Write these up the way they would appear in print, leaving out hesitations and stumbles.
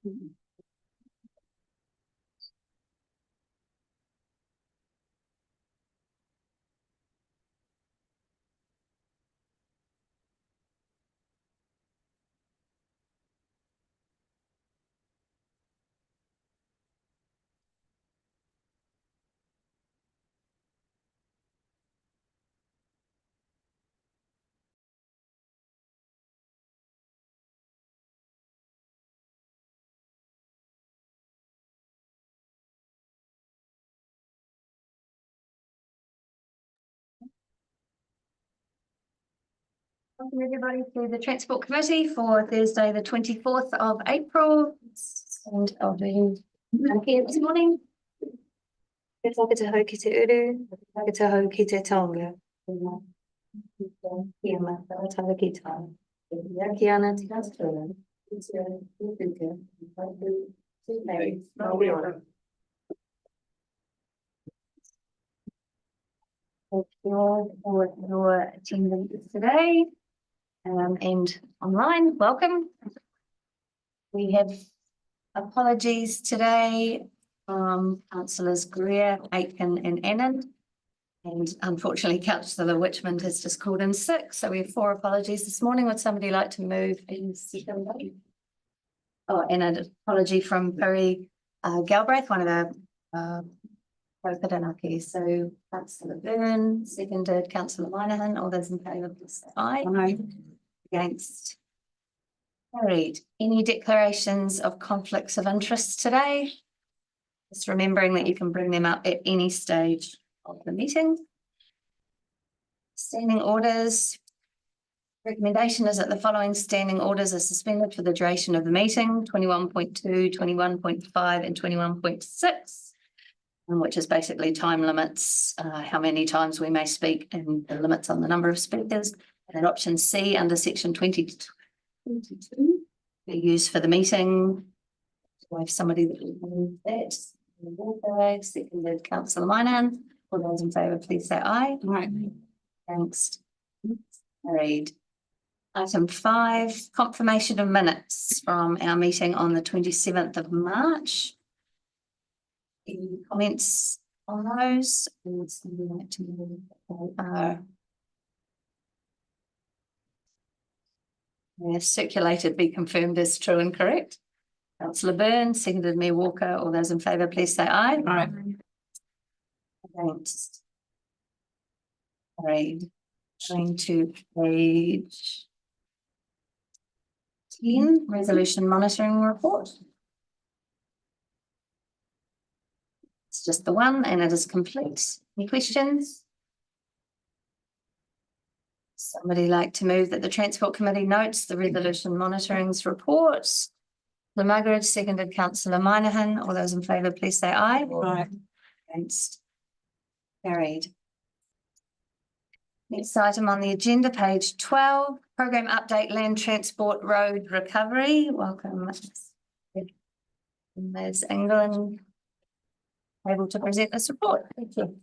Welcome everybody to the Transport Committee for Thursday, the 24th of April. And I'll do here this morning. Kia ora ki te uru, kia ki te taonga. Kia mata ki tai. Kia ana te katoa. Thank you for your attendance today and online. Welcome. We have apologies today from Councillors Greer, Aitken and Annan. And unfortunately, Councillor Witchman has just called in sick. So we have 4 apologies this morning. Would somebody like to move in second? Oh, and an apology from Perry Galbraith, one of our Koparanaki. So Councillor Byrne, seconded Councillor Minahan. All those in favour, please say aye. Aye. Against? Carried. Any declarations of conflicts of interest today? Just remembering that you can bring them up at any stage of the meeting. Standing orders. Recommendation is that the following standing orders are suspended for the duration of the meeting: 21.2, 21.5 and 21.6. Which is basically time limits, how many times we may speak and the limits on the number of speakers. And then option C under section 22 be used for the meeting. Do I have somebody that will move that? Seconded Councillor Minahan. All those in favour, please say aye. Aye. Against? Carried. Item 5, confirmation of minutes from our meeting on the 27th of March. Any comments on those? Circulated, be confirmed as true and correct. Councillor Byrne, seconded Mayor Walker. All those in favour, please say aye. Aye. Against? Carried. Going to page 10, resolution monitoring report. It's just the one and it is complete. Any questions? Somebody like to move that the Transport Committee notes the resolution monitorings reports. The Margaret, seconded Councillor Minahan. All those in favour, please say aye. Aye. Against? Carried. Next item on the agenda, page 12, program update, land transport road recovery. Welcome, Ms. England, able to present this report. Thank you.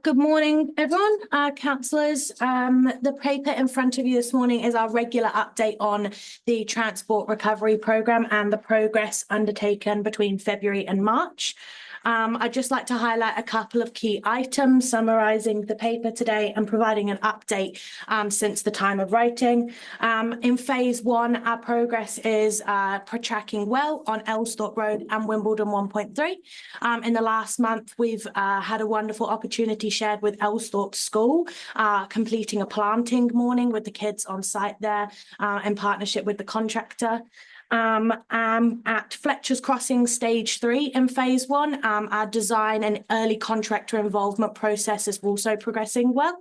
Good morning, everyone, councillors. The paper in front of you this morning is our regular update on the Transport Recovery Programme and the progress undertaken between February and March. I'd just like to highlight a couple of key items, summarising the paper today and providing an update since the time of writing. In phase 1, our progress is tracking well on Elsthorpe Road and Wimbledon 1.3. In the last month, we've had a wonderful opportunity shared with Elsthorpe School, completing a planting morning with the kids on site there in partnership with the contractor. At Fletcher's Crossing stage 3 in phase 1, our design and early contractor involvement process is also progressing well.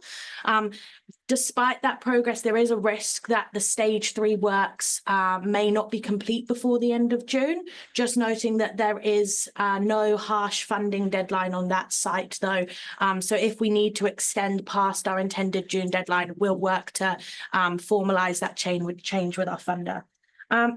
Despite that progress, there is a risk that the stage 3 works may not be complete before the end of June. Just noting that there is no harsh funding deadline on that site though. So if we need to extend past our intended June deadline, we'll work to formalise that change with our funder.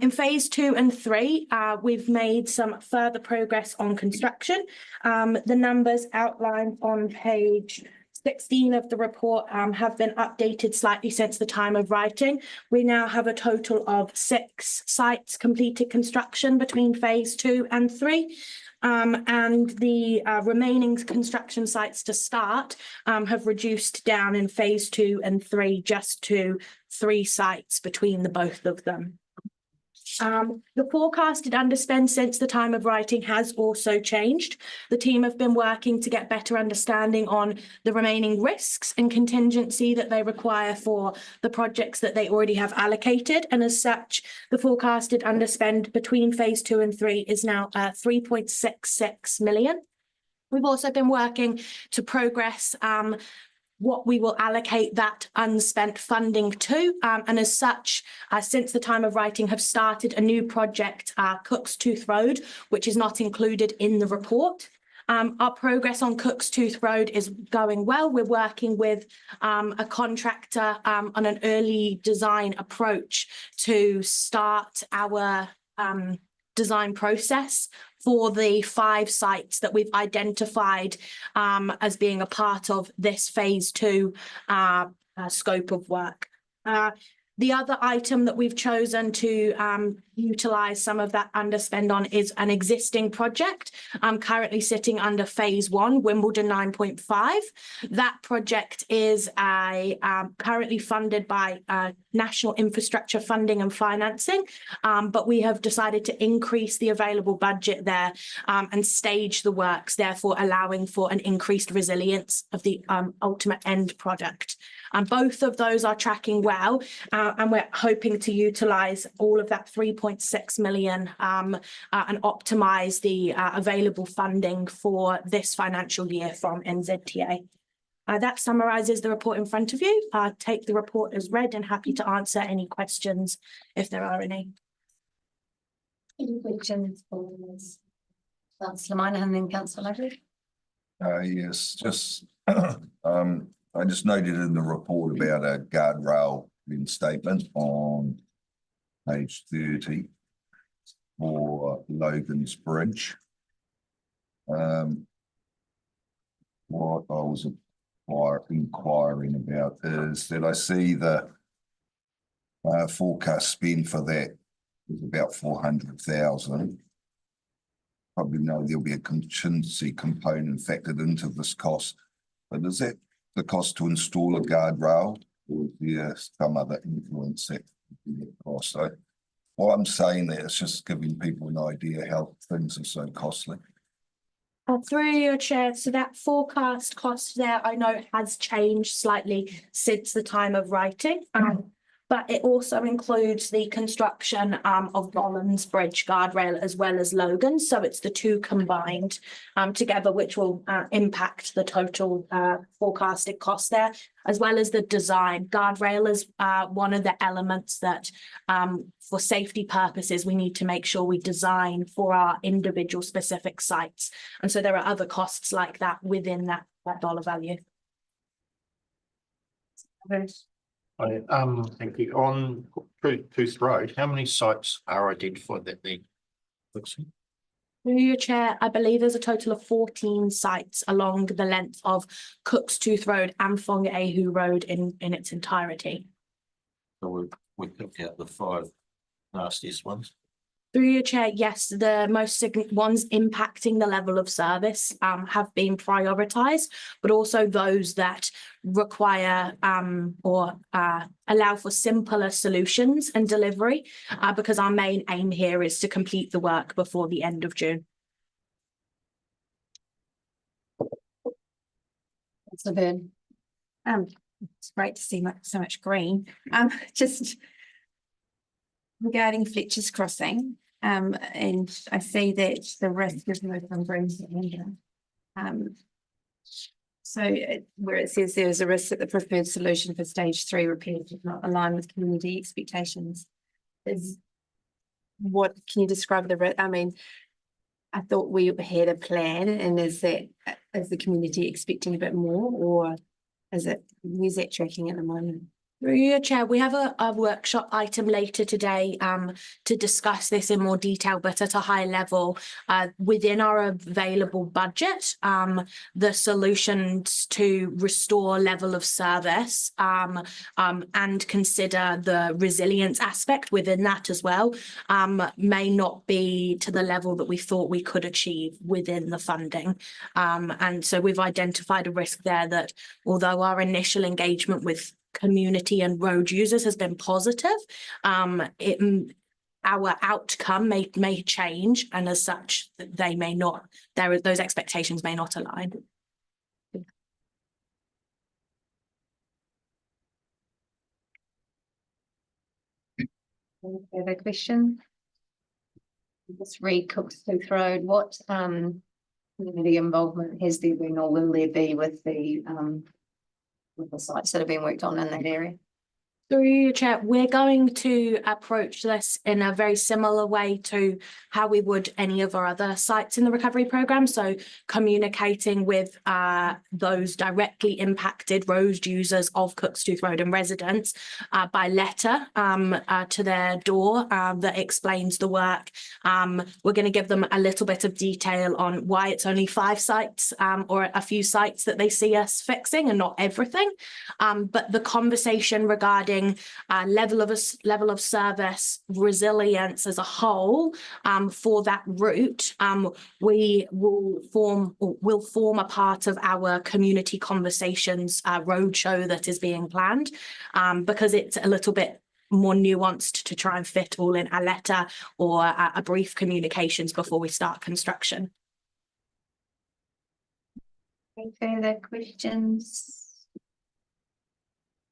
In phase 2 and 3, we've made some further progress on construction. The numbers outlined on page 16 of the report have been updated slightly since the time of writing. We now have a total of 6 sites completed construction between phase 2 and 3. And the remaining construction sites to start have reduced down in phase 2 and 3 just to 3 sites between the both of them. The forecasted underspend since the time of writing has also changed. The team have been working to get better understanding on the remaining risks and contingency that they require for the projects that they already have allocated. And as such, the forecasted underspend between phase 2 and 3 is now 3.66 million. We've also been working to progress what we will allocate that unspent funding to. And as such, since the time of writing, have started a new project, Cook's Tooth Road, which is not included in the report. Our progress on Cook's Tooth Road is going well. We're working with a contractor on an early design approach to start our design process for the 5 sites that we've identified as being a part of this phase 2 scope of work. The other item that we've chosen to utilise some of that underspend on is an existing project currently sitting under phase 1, Wimbledon 9.5. That project is currently funded by National Infrastructure Funding and Financing, but we have decided to increase the available budget there and stage the works, therefore allowing for an increased resilience of the ultimate end product. And both of those are tracking well, and we're hoping to utilise all of that 3.6 million and optimise the available funding for this financial year from NZTA. That summarises the report in front of you. Take the report as read and happy to answer any questions if there are any. Any questions for Councillor Minor and then Councillor Ludwig? Yes, just I just noted in the report about a guardrail reinstatement on page 30 for Logan's Bridge. What I was inquiring about is that I see the forecast spend for that is about 400,000. Probably know there'll be a contingency component factored into this cost, but is that the cost to install a guardrail, or is there some other influence that cost? So what I'm saying there is just giving people an idea how things are so costly. Through your chair, so that forecast cost there, I know has changed slightly since the time of writing. But it also includes the construction of Bollens Bridge guardrail as well as Logan. So it's the two combined together, which will impact the total forecasted cost there, as well as the design. Guardrail is one of the elements that for safety purposes, we need to make sure we design for our individual specific sites. And so there are other costs like that within that dollar value. Thank you. On Tooth Road, how many sites are identified that need fixing? Through your chair, I believe there's a total of 14 sites along the length of Cook's Tooth Road and Whangaehu Road in its entirety. So we picked out the 5 nastiest ones. Through your chair, yes, the most significant ones impacting the level of service have been prioritised, but also those that require or allow for simpler solutions and delivery, because our main aim here is to complete the work before the end of June. Councillor Byrne. It's great to see so much green. Just regarding Fletcher's Crossing, and I see that the risk is moved from green to amber. So where it says there is a risk that the preferred solution for stage 3 repairs does not align with community expectations. What can you describe the risk? I mean, I thought we had a plan, and is the community expecting a bit more, or where's that tracking at the moment? Through your chair, we have a workshop item later today to discuss this in more detail, but at a high level, within our available budget, the solutions to restore level of service and consider the resilience aspect within that as well may not be to the level that we thought we could achieve within the funding. And so we've identified a risk there that although our initial engagement with community and road users has been positive, our outcome may change, and as such, they may not. Those expectations may not align. Any further question? Just read Cookstooth Road. What community involvement has there been or will there be with the sites that have been worked on in that area? Through your chair, we're going to approach this in a very similar way to how we would any of our other sites in the recovery programme. So communicating with those directly impacted road users of Cookstooth Road and residents by letter to their door that explains the work. We're going to give them a little bit of detail on why it's only 5 sites or a few sites that they see us fixing and not everything. But the conversation regarding level of service, resilience as a whole for that route, we will form a part of our community conversations roadshow that is being planned, because it's a little bit more nuanced to try and fit all in a letter or a brief communications before we start construction. Any further questions?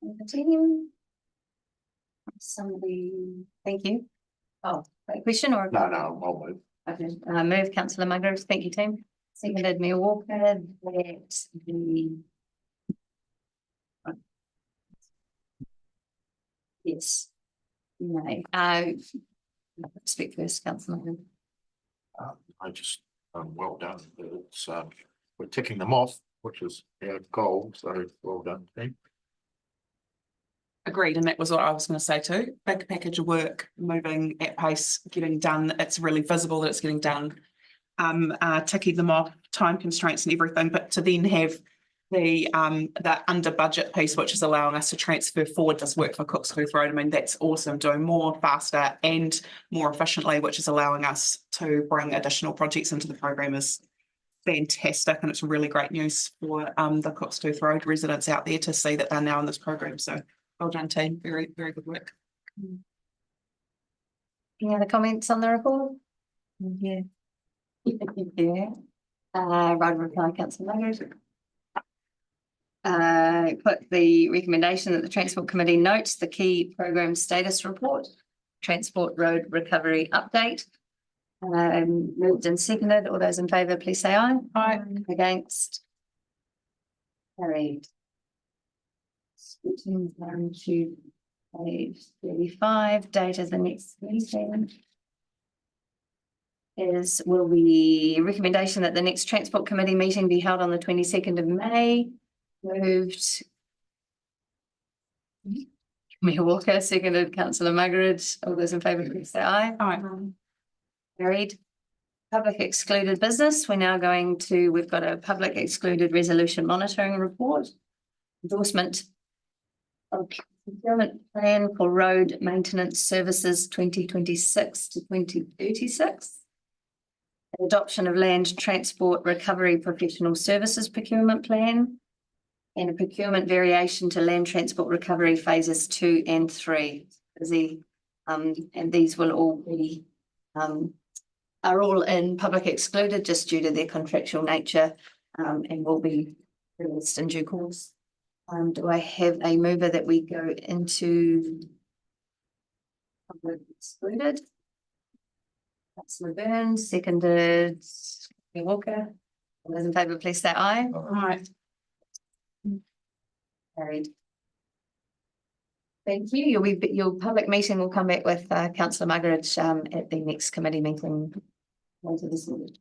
The team? Somebody, thank you. Oh, a question or? No, I'll move. Okay, move councillor Musgrave, thank you, team. Seconded Mayor Walker, that the. Yes. No, speak first, councillor Musgrave. I just, well done. It's, we're ticking them off, which is our goal, so well done, team. Agreed, and that was what I was going to say too. Big package of work, moving at pace, getting done. It's really visible that it's getting done. Ticking them off, time constraints and everything, but to then have the under budget piece, which is allowing us to transfer forward this work for Cookstooth Road. I mean, that's awesome. Doing more faster and more efficiently, which is allowing us to bring additional projects into the program is fantastic, and it's really great news for the Cookstooth Road residents out there to see that they're now in this program. So. Well done, team. Very, very good work. Any other comments on the report? Yeah. Yeah. Right reply, councillor Musgrave. Put the recommendation that the Transport Committee notes the key program status report, Transport Road Recovery Update. Moved and seconded. All those in favour, please say aye. Aye. Against? Carried. Switching down to page 35, date of the next meeting will be recommendation that the next Transport Committee meeting be held on the 22nd of May. Moved. Mayor Walker, seconded councillor Musgrave. All those in favour, please say aye. Aye. Carried. Public excluded business. We've got a public excluded resolution monitoring report. Endorsement of procurement plan for road maintenance services 2026 to 2036. Adoption of land transport recovery professional services procurement plan. And a procurement variation to land transport recovery phases 2 and 3. And these will all be are all in public excluded just due to their contractual nature and will be released in due course. Do I have a mover that we go into public excluded? Councillor Burns, seconded Mayor Walker. All those in favour, please say aye. Aye. Carried. Thank you. Your public meeting will come back with councillor Musgrave at the next committee meeting later this week.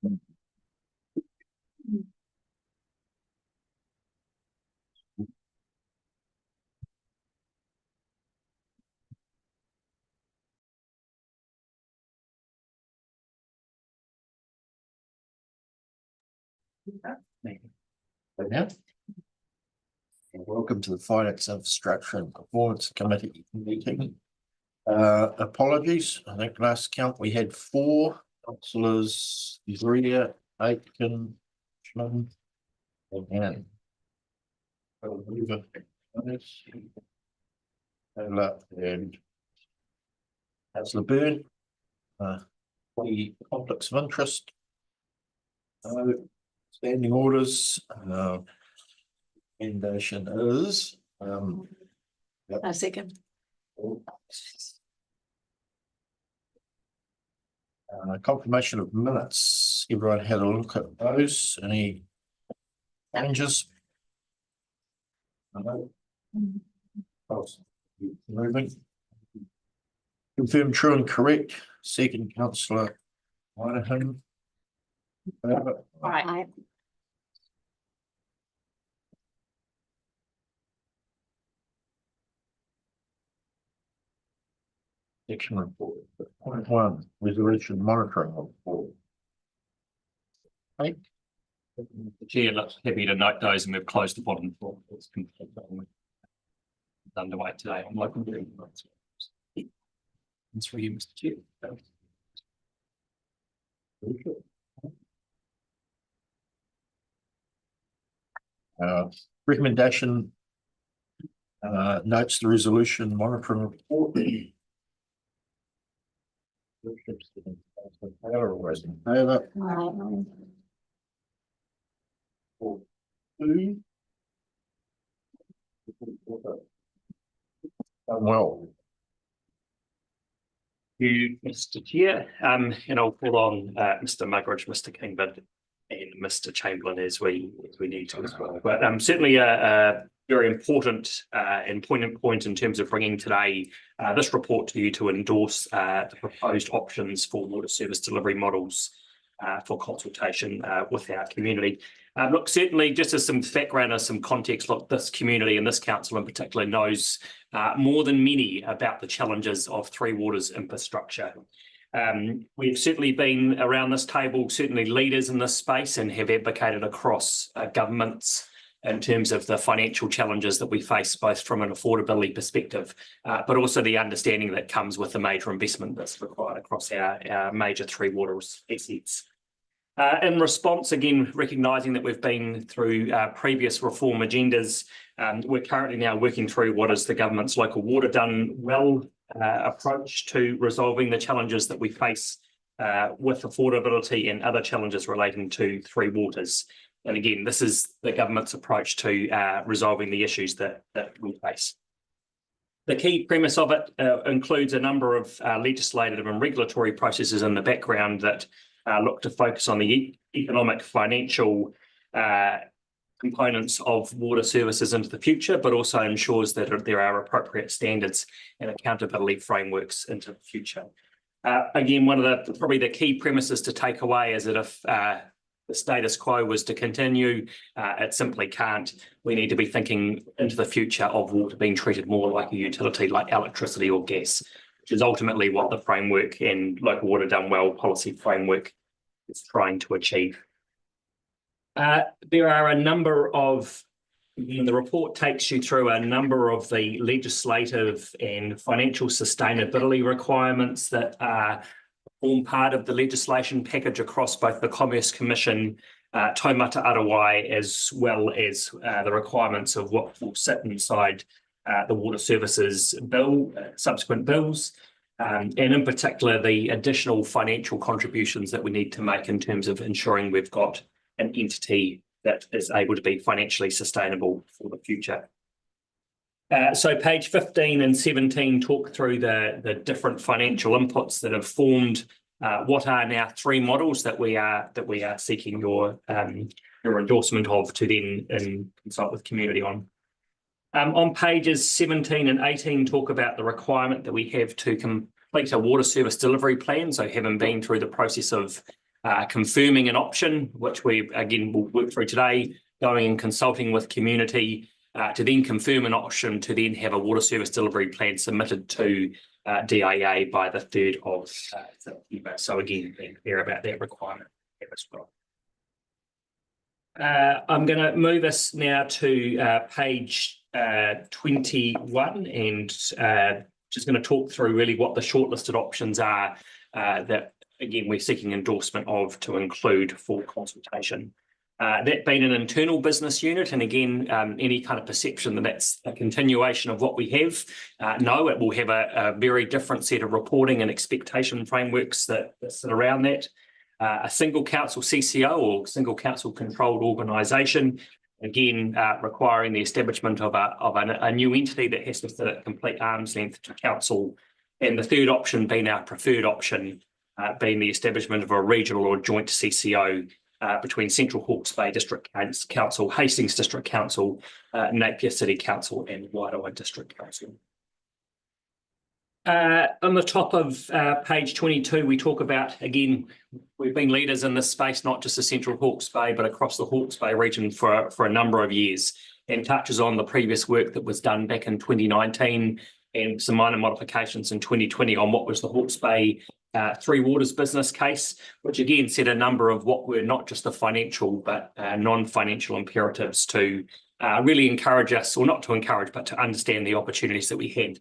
Yeah. Welcome to the Finance Infrastructure and Performance Committee meeting. Apologies, I think last count we had 4 councillors, Zria, Aitken, Schmidt, and and Councillor Byrne. The conflicts of interest. Standing orders. Recommendation is. A second. Confirmation of minutes. Everyone had a look at those. Any changes? No. Moving. Confirm true and correct. Second, councillor Monahan. Right. Section report. Point 1, resolution monitoring report. Right. The chair looks happy to note those, and we've closed the bottom floor. It's underway today on local. It's for you, Mr. Chair. Recommendation notes the resolution monitoring report. Always in favour. Well. You, Mr. Chair, and I'll call on Mr. Muggeridge, Mr. Kingbird, and Mr. Chamberlain as we need to as well. But certainly a very important and poignant point in terms of bringing today this report to you to endorse the proposed options for water service delivery models for consultation with our community. Look, certainly just as some background and some context, look, this community and this council in particular knows more than many about the challenges of Three Waters infrastructure. We've certainly been around this table, certainly leaders in this space, and have advocated across governments in terms of the financial challenges that we face, both from an affordability perspective, but also the understanding that comes with the major investment that's required across our major Three Waters assets. In response, again, recognising that we've been through previous reform agendas, we're currently now working through what is the government's Local Water Done Well approach to resolving the challenges that we face with affordability and other challenges relating to Three Waters. And again, this is the government's approach to resolving the issues that we face. The key premise of it includes a number of legislative and regulatory processes in the background that look to focus on the economic, financial components of water services into the future, but also ensures that there are appropriate standards and accountability frameworks into the future. Again, one of the probably the key premises to take away is that if the status quo was to continue, it simply can't. We need to be thinking into the future of water being treated more like a utility, like electricity or gas, which is ultimately what the framework and Local Water Done Well policy framework is trying to achieve. There are a number of, the report takes you through a number of the legislative and financial sustainability requirements that form part of the legislation package across both the Commerce Commission, Taumata Arawai, as well as the requirements of what will sit inside the Water Services Bill, subsequent bills, and in particular the additional financial contributions that we need to make in terms of ensuring we've got an entity that is able to be financially sustainable for the future. So page 15 and 17 talk through the different financial inputs that have formed what are now 3 models that we are seeking your endorsement of to then consult with community on. On pages 17 and 18 talk about the requirement that we have to complete a water service delivery plan. So having been through the process of confirming an option, which we again will work through today, going and consulting with community to then confirm an option to then have a water service delivery plan submitted to DIA by the 3rd of September. So again, being clear about that requirement as well. I'm going to move us now to page 21 and just going to talk through really what the shortlisted options are that, again, we're seeking endorsement of to include for consultation. That being an internal business unit, and again, any kind of perception that that's a continuation of what we have, no, it will have a very different set of reporting and expectation frameworks that sit around that. A single council CCO or single council controlled organisation, again, requiring the establishment of a new entity that has to sit at complete arm's length to council. And the third option being our preferred option, being the establishment of a regional or joint CCO between Central Hawke's Bay District Council, Hastings District Council, Napier City Council and Wairoa District Council. On the top of page 22, we talk about, again, we've been leaders in this space, not just the Central Hawke's Bay, but across the Hawke's Bay region for a number of years, and touches on the previous work that was done back in 2019 and some minor modifications in 2020 on what was the Hawke's Bay Three Waters business case, which again set a number of what were not just the financial, but non-financial imperatives to really encourage us, or not to encourage, but to understand the opportunities that we had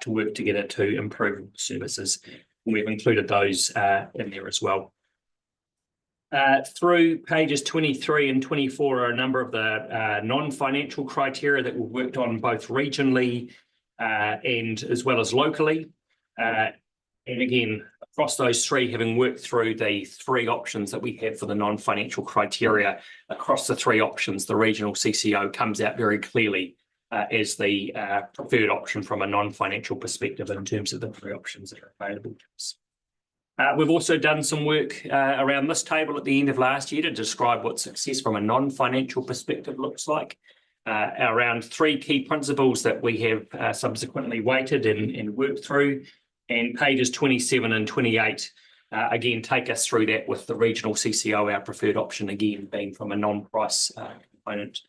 to work together to improve services. And we've included those in there as well. Through pages 23 and 24 are a number of the non-financial criteria that we've worked on both regionally and as well as locally. And again, across those three, having worked through the three options that we have for the non-financial criteria, across the three options, the regional CCO comes out very clearly as the preferred option from a non-financial perspective in terms of the three options that are available to us. We've also done some work around this table at the end of last year to describe what success from a non-financial perspective looks like. Around three key principles that we have subsequently weighted and worked through. And pages 27 and 28, again, take us through that with the regional CCO, our preferred option, again, being from a non-price component,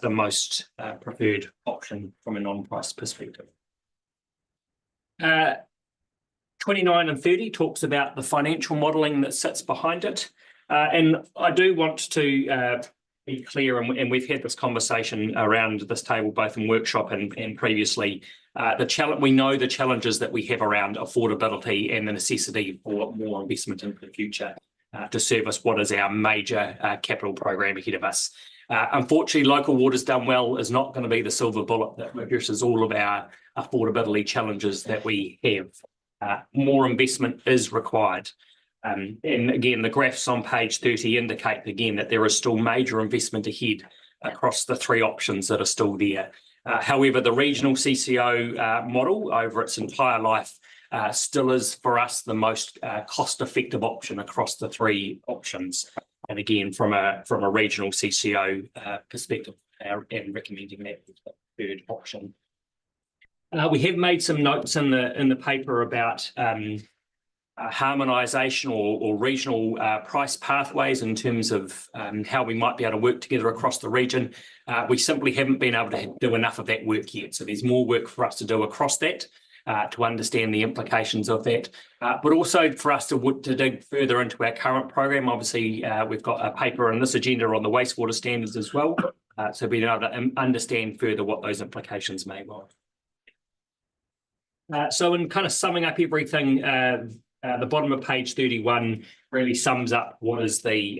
the most preferred option from a non-price perspective. 29 and 30 talks about the financial modelling that sits behind it. And I do want to be clear, and we've had this conversation around this table, both in workshop and previously. We know the challenges that we have around affordability and the necessity for more investment into the future to service what is our major capital program ahead of us. Unfortunately, Local Waters Done Well is not going to be the silver bullet that reduces all of our affordability challenges that we have. More investment is required. And again, the graphs on page 30 indicate again that there is still major investment ahead across the three options that are still there. However, the regional CCO model over its entire life still is for us the most cost-effective option across the three options. And again, from a regional CCO perspective, and recommending that as the third option. We have made some notes in the paper about harmonisation or regional price pathways in terms of how we might be able to work together across the region. We simply haven't been able to do enough of that work yet. So there's more work for us to do across that to understand the implications of that, but also for us to dig further into our current program. Obviously, we've got a paper on this agenda on the wastewater standards as well. So being able to understand further what those implications may be. So in kind of summing up everything, the bottom of page 31 really sums up what is the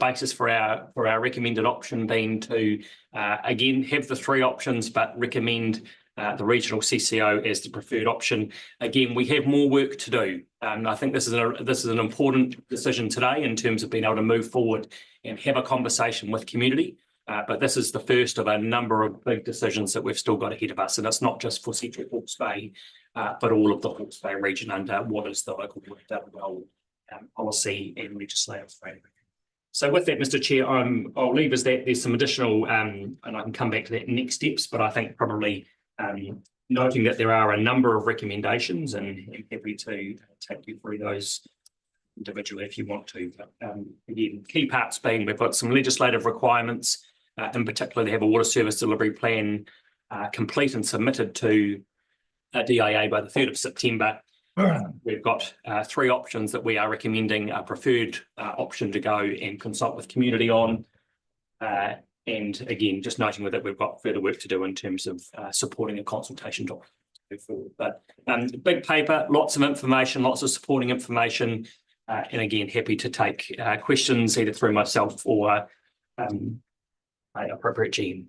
basis for our recommended option, being to again have the three options, but recommend the regional CCO as the preferred option. Again, we have more work to do. I think this is an important decision today in terms of being able to move forward and have a conversation with community. But this is the first of a number of big decisions that we've still got ahead of us, and it's not just for Central Hawke's Bay, but all of the Hawke's Bay region under what is the Local Waters Done Well policy and legislative framework. So with that, Mr. Chair, I'll leave as that. There's some additional, and I can come back to that next steps, but I think probably noting that there are a number of recommendations, and I'm happy to take you through those individually if you want to. But again, key parts being we've got some legislative requirements, in particular, they have a water service delivery plan complete and submitted to DIA by the 3rd of September. We've got 3 options that we are recommending a preferred option to go and consult with community on. And again, just noting with it, we've got further work to do in terms of supporting a consultation document. But big paper, lots of information, lots of supporting information. And again, happy to take questions either through myself or an appropriate GM.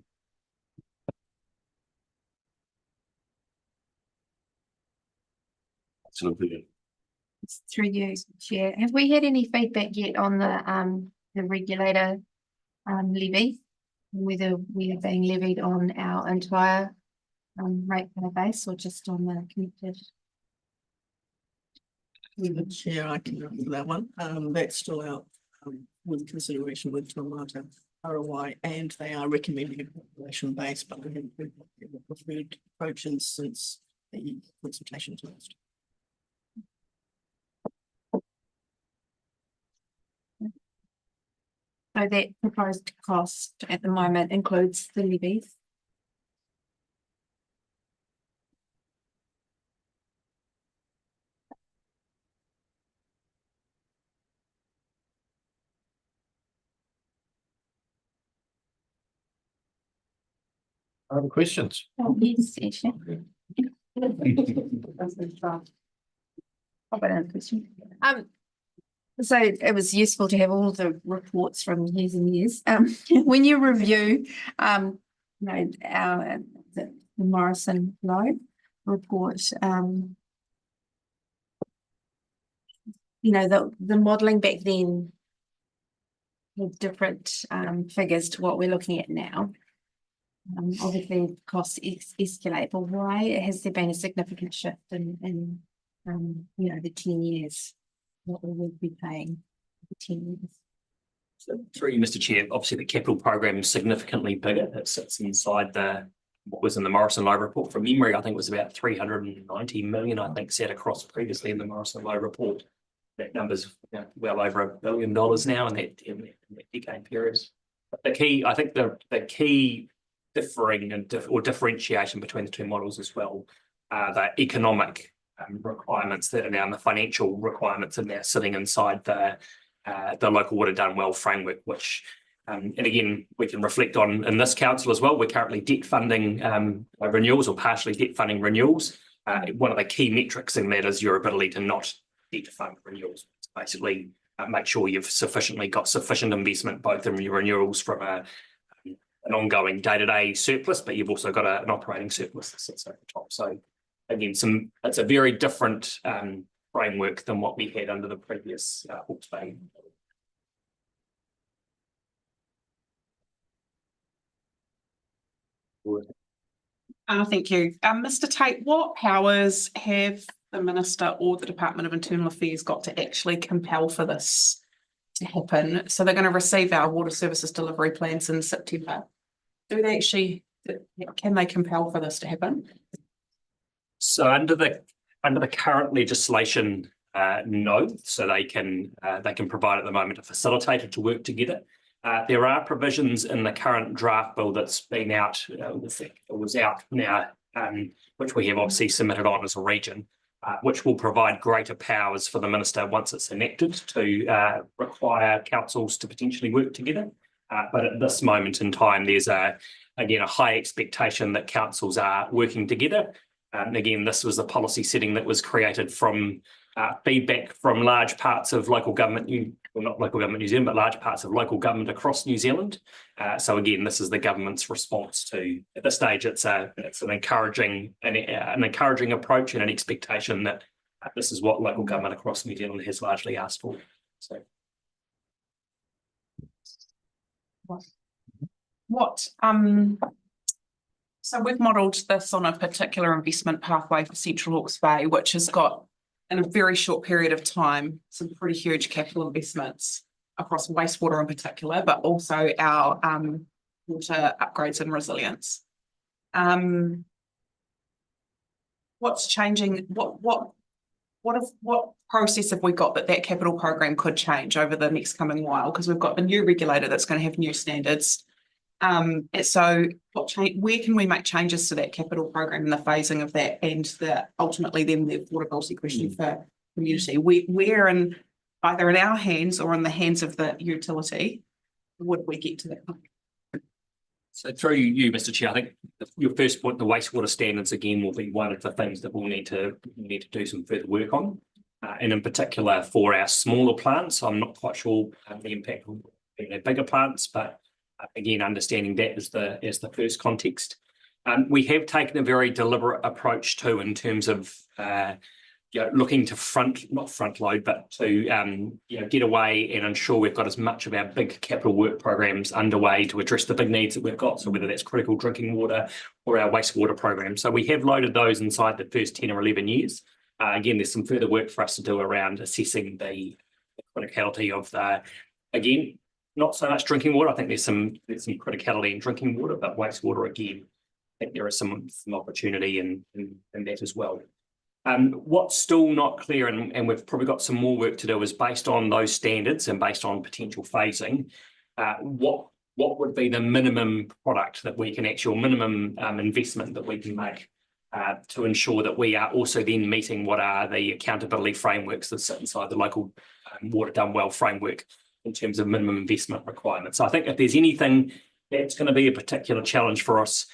Absolutely. Through you, Chair. Have we had any feedback yet on the regulator levy? Whether we are being levied on our entire ratepayer base or just on the connected? Chair, I can answer that one. That's still out with consideration with Te Mata ROI, and they are recommending a population base, but we haven't preferred approaches since the consultation closed. So that proposed cost at the moment includes the levies. Other questions? Oh, yes, actually. So it was useful to have all the reports from years and years. When you review, you know, the Morrison Road report, you know, the modelling back then had different figures to what we're looking at now. Obviously, costs escalate, but why has there been a significant shift in you know, the 10 years? What we would be paying for 10 years? So through you, Mr. Chair, obviously the capital program is significantly bigger. It sits inside what was in the Morrison Lowe report. From memory, I think it was about 390 million, I think, set across previously in the Morrison Lowe report. That number's well over $1 billion now in that decade period. But the key, I think the key differing or differentiation between the 2 models as well are the economic requirements that are now, and the financial requirements are now sitting inside the local water done well framework, which and again we can reflect on in this council as well. We're currently debt funding renewals or partially debt funding renewals. One of the key metrics in that is your ability to not debt fund renewals. It's basically make sure you've got sufficient investment both in your renewals from an ongoing day-to-day surplus, but you've also got an operating surplus that sits over the top. So again, it's a very different framework than what we had under the previous Hawke's Bay. Thank you. Mr. Tate, what powers have the Minister or the Department of Internal Affairs got to actually compel for this to happen? So they're going to receive our water services delivery plans in September. Do they actually, can they compel for this to happen? So under the current legislation, no. So they can provide at the moment a facilitator to work together. There are provisions in the current draft bill that's been out, it was out now, which we have obviously submitted on as a region, which will provide greater powers for the Minister once it's enacted to require councils to potentially work together. But at this moment in time, there's again a high expectation that councils are working together. And again, this was a policy setting that was created from feedback from large parts of local government, well, not local government New Zealand, but large parts of local government across New Zealand. So again, this is the government's response to, at this stage, it's an encouraging approach and an expectation that this is what local government across New Zealand has largely asked for. So. So we've modelled this on a particular investment pathway for Central Hawke's Bay, which has got, in a very short period of time, some pretty huge capital investments across wastewater in particular, but also our water upgrades and resilience. What's changing? What what process have we got that capital program could change over the next coming while? Because we've got a new regulator that's going to have new standards. And so where can we make changes to that capital program and the phasing of that, and ultimately then the affordability question for community? Where in either in our hands or in the hands of the utility would we get to that point? So through you, Mr. Chair, I think your first point, the wastewater standards again will be one of the things that we'll need to do some further work on. And in particular for our smaller plants, I'm not quite sure the impact will be their bigger plants, but again, understanding that is the first context. We have taken a very deliberate approach too in terms of looking to not front load, but to get away and ensure we've got as much of our big capital work programs underway to address the big needs that we've got. So whether that's critical drinking water or our wastewater program. So we have loaded those inside the first 10 or 11 years. Again, there's some further work for us to do around assessing the criticality of again, not so much drinking water. I think there's some criticality in drinking water, but wastewater again, I think there is some opportunity in that as well. What's still not clear, and we've probably got some more work to do, is based on those standards and based on potential phasing, what would be the minimum product that we can actually, minimum investment that we can make to ensure that we are also then meeting what are the accountability frameworks that sit inside the local water done well framework in terms of minimum investment requirements. So I think if there's anything that's going to be a particular challenge for us,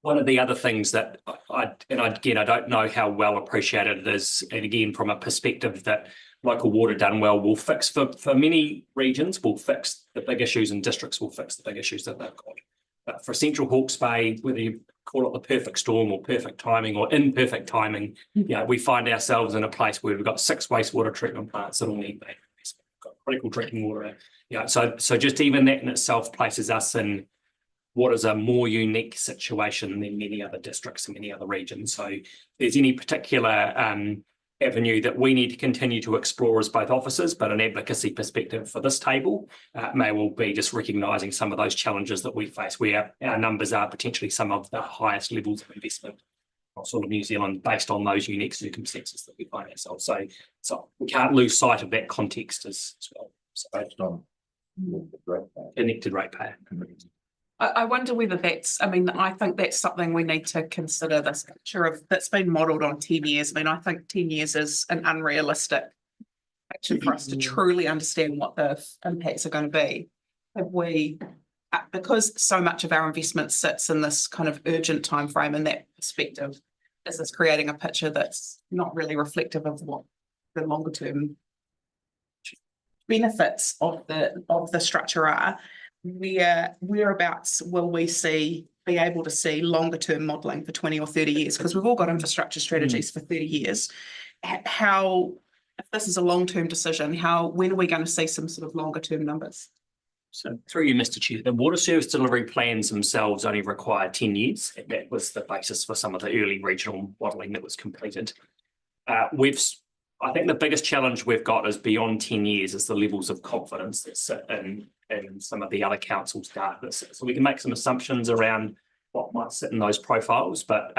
one of the other things that I don't know how well appreciated it is, and again, from a perspective that local water done well will fix for many regions, will fix the big issues, and districts will fix the big issues that they've got. But for Central Hawke's Bay, whether you call it the perfect storm or perfect timing or imperfect timing, we find ourselves in a place where we've got 6 wastewater treatment plants that all need investment. We've got critical drinking water. So just even that in itself places us in what is a more unique situation than many other districts and many other regions. So if there's any particular avenue that we need to continue to explore as both officers, but an advocacy perspective for this table may well be just recognising some of those challenges that we face, where our numbers are potentially some of the highest levels of investment across all of New Zealand based on those unique circumstances that we find ourselves. So we can't lose sight of that context as well. So Based on connected ratepayer. I wonder whether I think that's something we need to consider, this picture that's been modelled on 10 years. I think 10 years is an unrealistic picture for us to truly understand what the impacts are going to be. Have we, because so much of our investment sits in this kind of urgent time frame and that perspective, is this creating a picture that's not really reflective of what the longer term benefits of the structure are? Whereabouts will we be able to see longer term modelling for 20 or 30 years? Because we've all got infrastructure strategies for 30 years. How, if this is a long-term decision, when are we going to see some sort of longer term numbers? So through you, Mr. Chair, the water service delivery plans themselves only require 10 years. And that was the basis for some of the early regional modelling that was completed. I think the biggest challenge we've got is beyond 10 years is the levels of confidence that sit in some of the other councils' data. So we can make some assumptions around what might sit in those profiles, but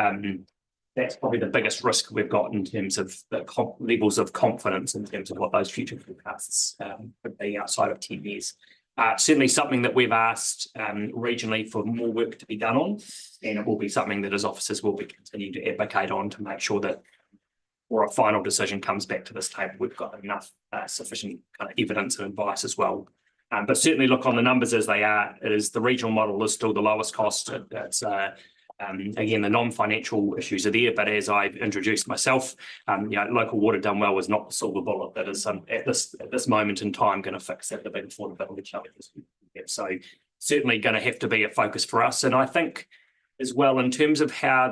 that's probably the biggest risk we've got in terms of the levels of confidence in terms of what those future forecasts could be outside of 10 years. Certainly something that we've asked regionally for more work to be done on, and it will be something that as officers will be continuing to advocate on to make sure that or a final decision comes back to this table, we've got enough sufficient kind of evidence and advice as well. But certainly look on the numbers as they are, the regional model is still the lowest cost. It's again, the non-financial issues are there, but as I've introduced myself, local water done well is not the silver bullet that is at this moment in time going to fix that the big affordability challenges. So certainly going to have to be a focus for us. And I think as well, in terms of how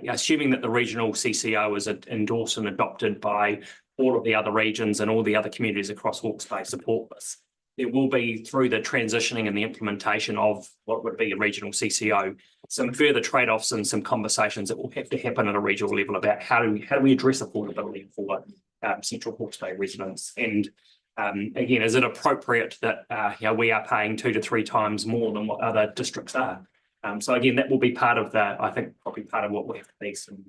assuming that the regional CCO is endorsed and adopted by all of the other regions and all the other communities across Hawke's Bay support this, there will be, through the transitioning and the implementation of what would be a regional CCO, some further trade-offs and some conversations that will have to happen at a regional level about how do we address affordability for Central Hawke's Bay residents. And again, is it appropriate that we are paying 2 to 3 times more than what other districts are? So again, that will be part of probably part of what we have to be some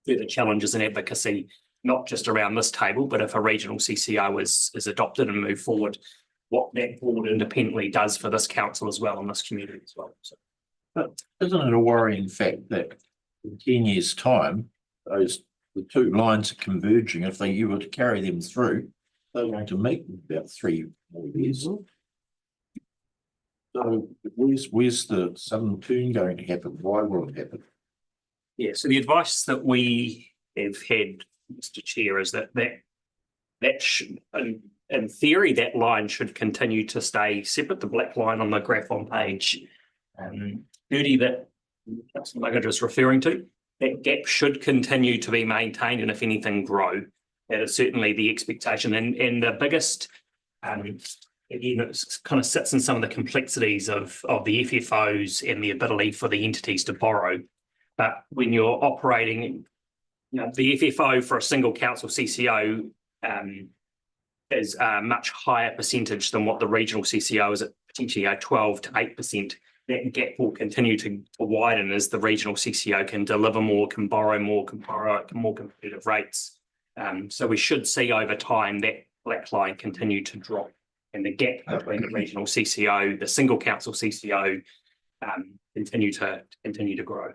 further challenges and advocacy, not just around this table, but if a regional CCO is adopted and moved forward, what that board independently does for this council as well and this community as well. So, But isn't it a worrying fact that in 10 years' time, the two lines are converging? If you were to carry them through, they're going to meet in about 3 more years. So where's the sudden turn going to happen? Why will it happen? yeah, so the advice that we have had, Mr. Chair, is that should, in theory, that line should continue to stay separate, the black line on the graph on page 30 that Councillor Muggeridge is referring to. That gap should continue to be maintained and if anything grow. That is certainly the expectation. And the biggest, again, it kind of sits in some of the complexities of the FFOs and the ability for the entities to borrow. But when you're operating, the FFO for a single council CCO is a much higher percentage than what the regional CCO is at, potentially a 12 to 8%. That gap will continue to widen as the regional CCO can deliver more, can borrow more, can borrow at more competitive rates. So we should see over time that black line continue to drop and the gap between the regional CCO, the single council CCO, continue to grow.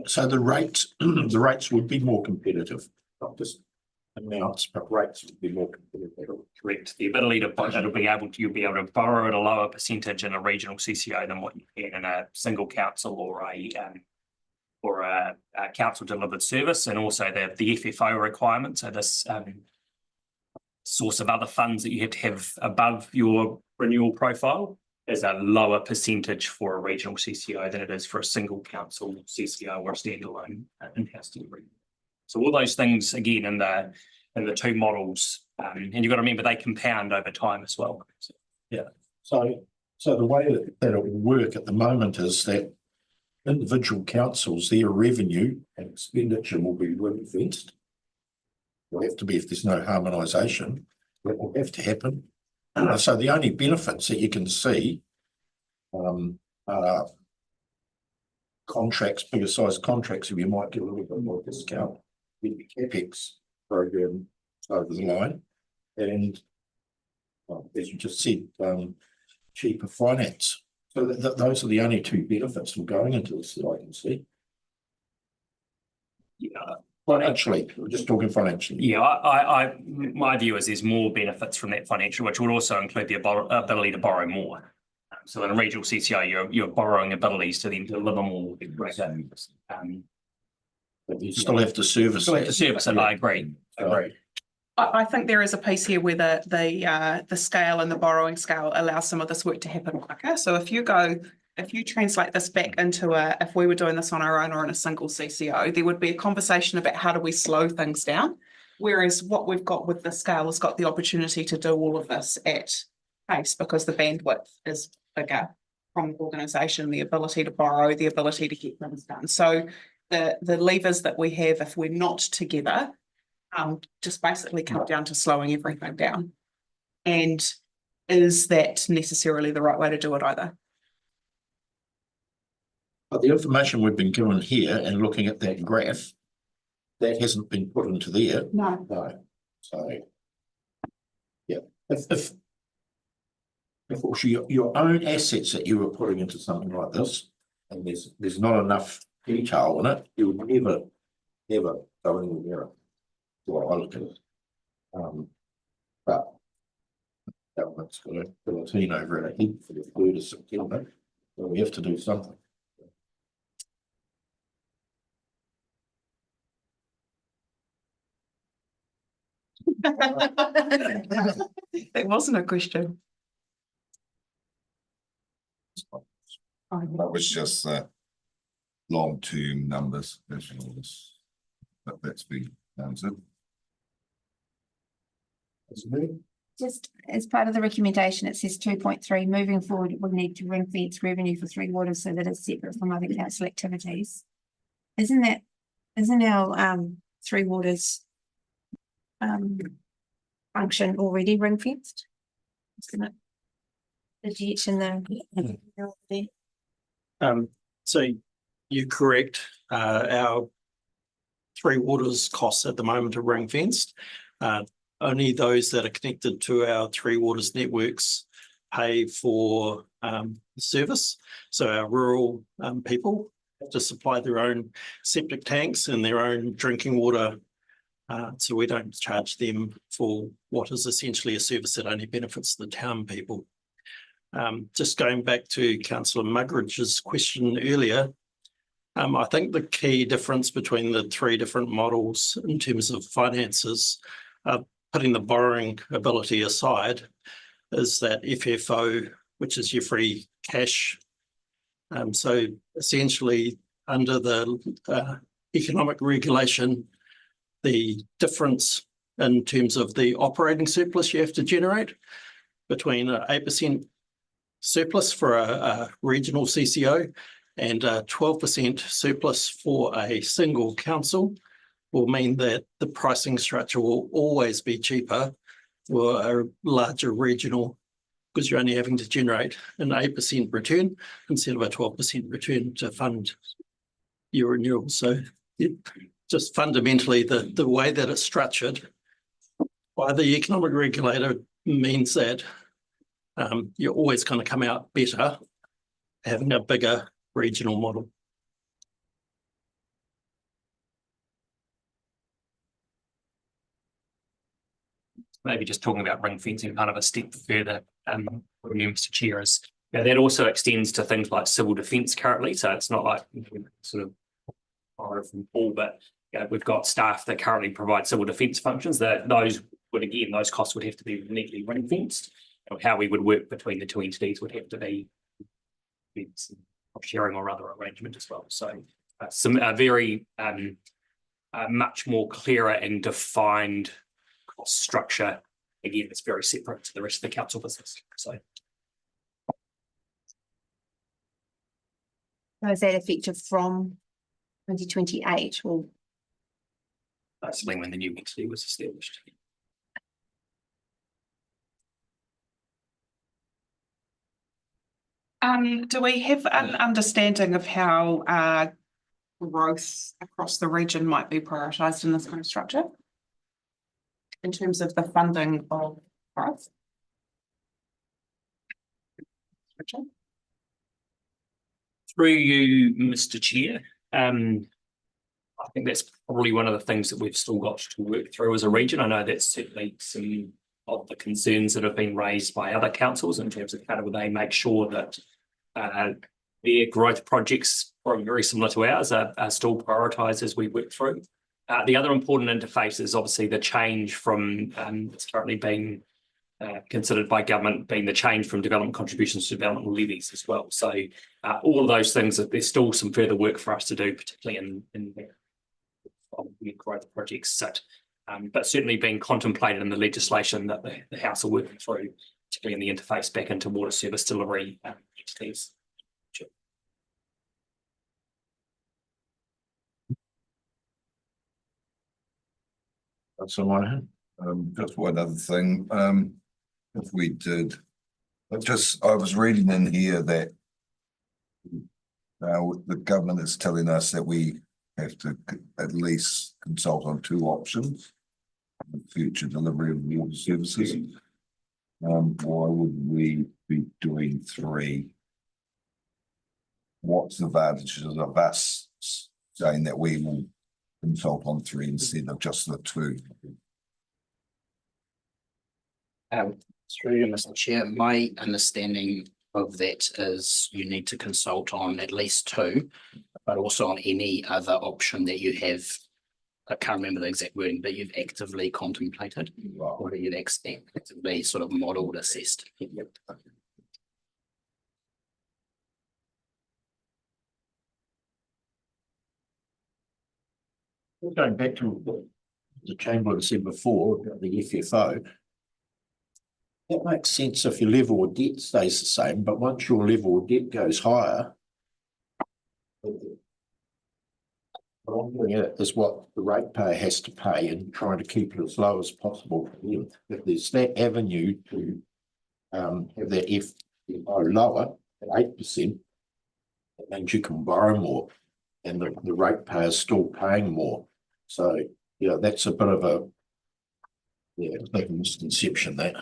So the rates would be more competitive, not just amounts, but rates would be more competitive. Correct. The ability to you'll be able to borrow at a lower percentage in a regional CCO than what you can in a single council or a council delivered service, and also the FFO requirement. So this source of other funds that you have to have above your renewal profile is a lower percentage for a regional CCO than it is for a single council CCO or a standalone in-house delivery. So all those things again in the two models, and you've got to remember they compound over time as well. So, yeah. So the way that it will work at the moment is that individual councils, their revenue and expenditure will be ring-fenced. Will have to be, if there's no harmonisation, that will have to happen. So the only benefits that you can see are contracts, bigger size contracts, if you might get a little bit more discount with the CapEx program over the line, and as you just said, cheaper finance. So those are the only two benefits from going into this that I can see. yeah. Financially, we're just talking financially. Yeah, my view is there's more benefits from that financial, which will also include the ability to borrow more. So in a regional CCO, your borrowing abilities to then deliver more. But you still have to service. And I agree. I think there is a piece here where the scale and the borrowing scale allows some of this work to happen quicker. So if you translate this back into if we were doing this on our own or in a single CCO, there would be a conversation about how do we slow things down. Whereas what we've got with the scale has got the opportunity to do all of this at pace because the bandwidth is bigger from the organisation, the ability to borrow, the ability to get things done. So the levers that we have, if we're not together, just basically come down to slowing everything down. And is that necessarily the right way to do it either? But the information we've been given here and looking at that graph, that hasn't been put into there. No. So, yeah, if it was your own assets that you were putting into something like this, and there's not enough detail in it, you would never go in the error. Well, I look at it. But government's got a guillotine over our head for the 3rd of September, so we have to do something. That wasn't a question. That was just long-term numbers, that's been answered. Just as part of the recommendation, it says 2.3, moving forward, we need to ring fence revenue for Three Waters so that it's separate from other council activities. Isn't our Three Waters function already ring fenced? Isn't it? The ditch and the So you're correct. Our Three Waters costs at the moment are ring fenced. Only those that are connected to our Three Waters networks pay for the service. So our rural people have to supply their own septic tanks and their own drinking water. So we don't charge them for what is essentially a service that only benefits the town people. Just going back to Councillor Muggeridge's question earlier, I think the key difference between the three different models in terms of finances, putting the borrowing ability aside, is that FFO, which is your free cash. So essentially, under the economic regulation, the difference in terms of the operating surplus you have to generate between an 8% surplus for a regional CCO and a 12% surplus for a single council will mean that the pricing structure will always be cheaper for a larger regional, because you're only having to generate an 8% return instead of a 12% return to fund your renewal. So it just fundamentally the way that it's structured by the economic regulator means that you're always going to come out better having a bigger regional model. Maybe just talking about ring fencing kind of a step further, from you, Mr. Chair, is that also extends to things like civil defence currently. So it's not like sort of borrow from Paul, but we've got staff that currently provide civil defence functions. That those costs would have to be neatly ring fenced. How we would work between the two entities would have to be sharing or other arrangement as well. So some very much more clearer and defined cost structure. Again, it's very separate to the rest of the council business. So is that effective from 2028 or? that's when the new entity was established. Do we have an understanding of how growth across the region might be prioritised in this kind of structure? In terms of the funding of growth? Through you, Mr. Chair, I think that's probably one of the things that we've still got to work through as a region. I know that's certainly some of the concerns that have been raised by other councils in terms of how do they make sure that their growth projects, probably very similar to ours, are still prioritised as we work through. The other important interface is obviously the change from it's currently being considered by government being the change from development contributions to development levies as well. So all of those things, there's still some further work for us to do, particularly in growth projects, but certainly being contemplated in the legislation that the House are working through, particularly in the interface back into water service delivery entities. That's Monahan. Just one other thing, if we did, I was reading in here that the government is telling us that we have to at least consult on two options for future delivery of water services. Why would we be doing three? What's the advantages of us saying that we will consult on three instead of just the two? Through you, Mr. Chair, my understanding of that is you need to consult on at least two, but also on any other option that you have. I can't remember the exact wording, but you've actively contemplated or you've actively sort of modelled, assessed. Going back to what the Chamberlain said before about the FFO, that makes sense if your level of debt stays the same, but once your level of debt goes higher, what I'm doing it is what the ratepayer has to pay and trying to keep it as low as possible. If there's that avenue to have that FFO lower at 8%, that means you can borrow more and the ratepayer is still paying more. So, yeah, that's a bit of a, yeah, I think a misconception that.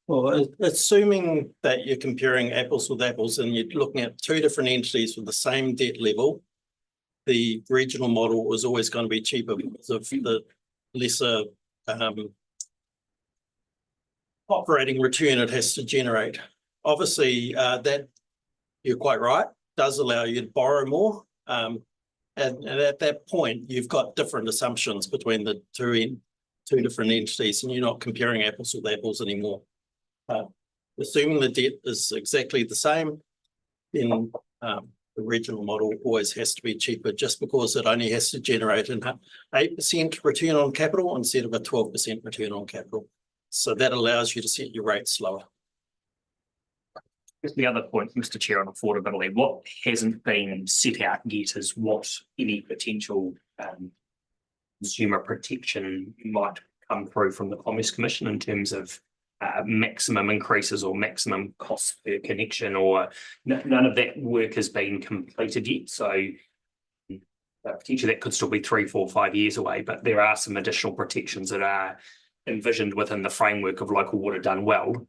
Well, assuming that you're comparing apples with apples and you're looking at two different entities with the same debt level, the regional model was always going to be cheaper because of the lesser operating return it has to generate. Obviously, that you're quite right, does allow you to borrow more. And at that point, you've got different assumptions between the two different entities, and you're not comparing apples with apples anymore. Assuming the debt is exactly the same, then the regional model always has to be cheaper just because it only has to generate an 8% return on capital instead of a 12% return on capital. So that allows you to set your rates lower. Just the other point, Mr. Chair, on affordability, what hasn't been set out yet is what any potential consumer protection might come through from the Commerce Commission in terms of maximum increases or maximum costs per connection, or none of that work has been completed yet. So potentially that could still be 3, 4, 5 years away, but there are some additional protections that are envisioned within the framework of local water done well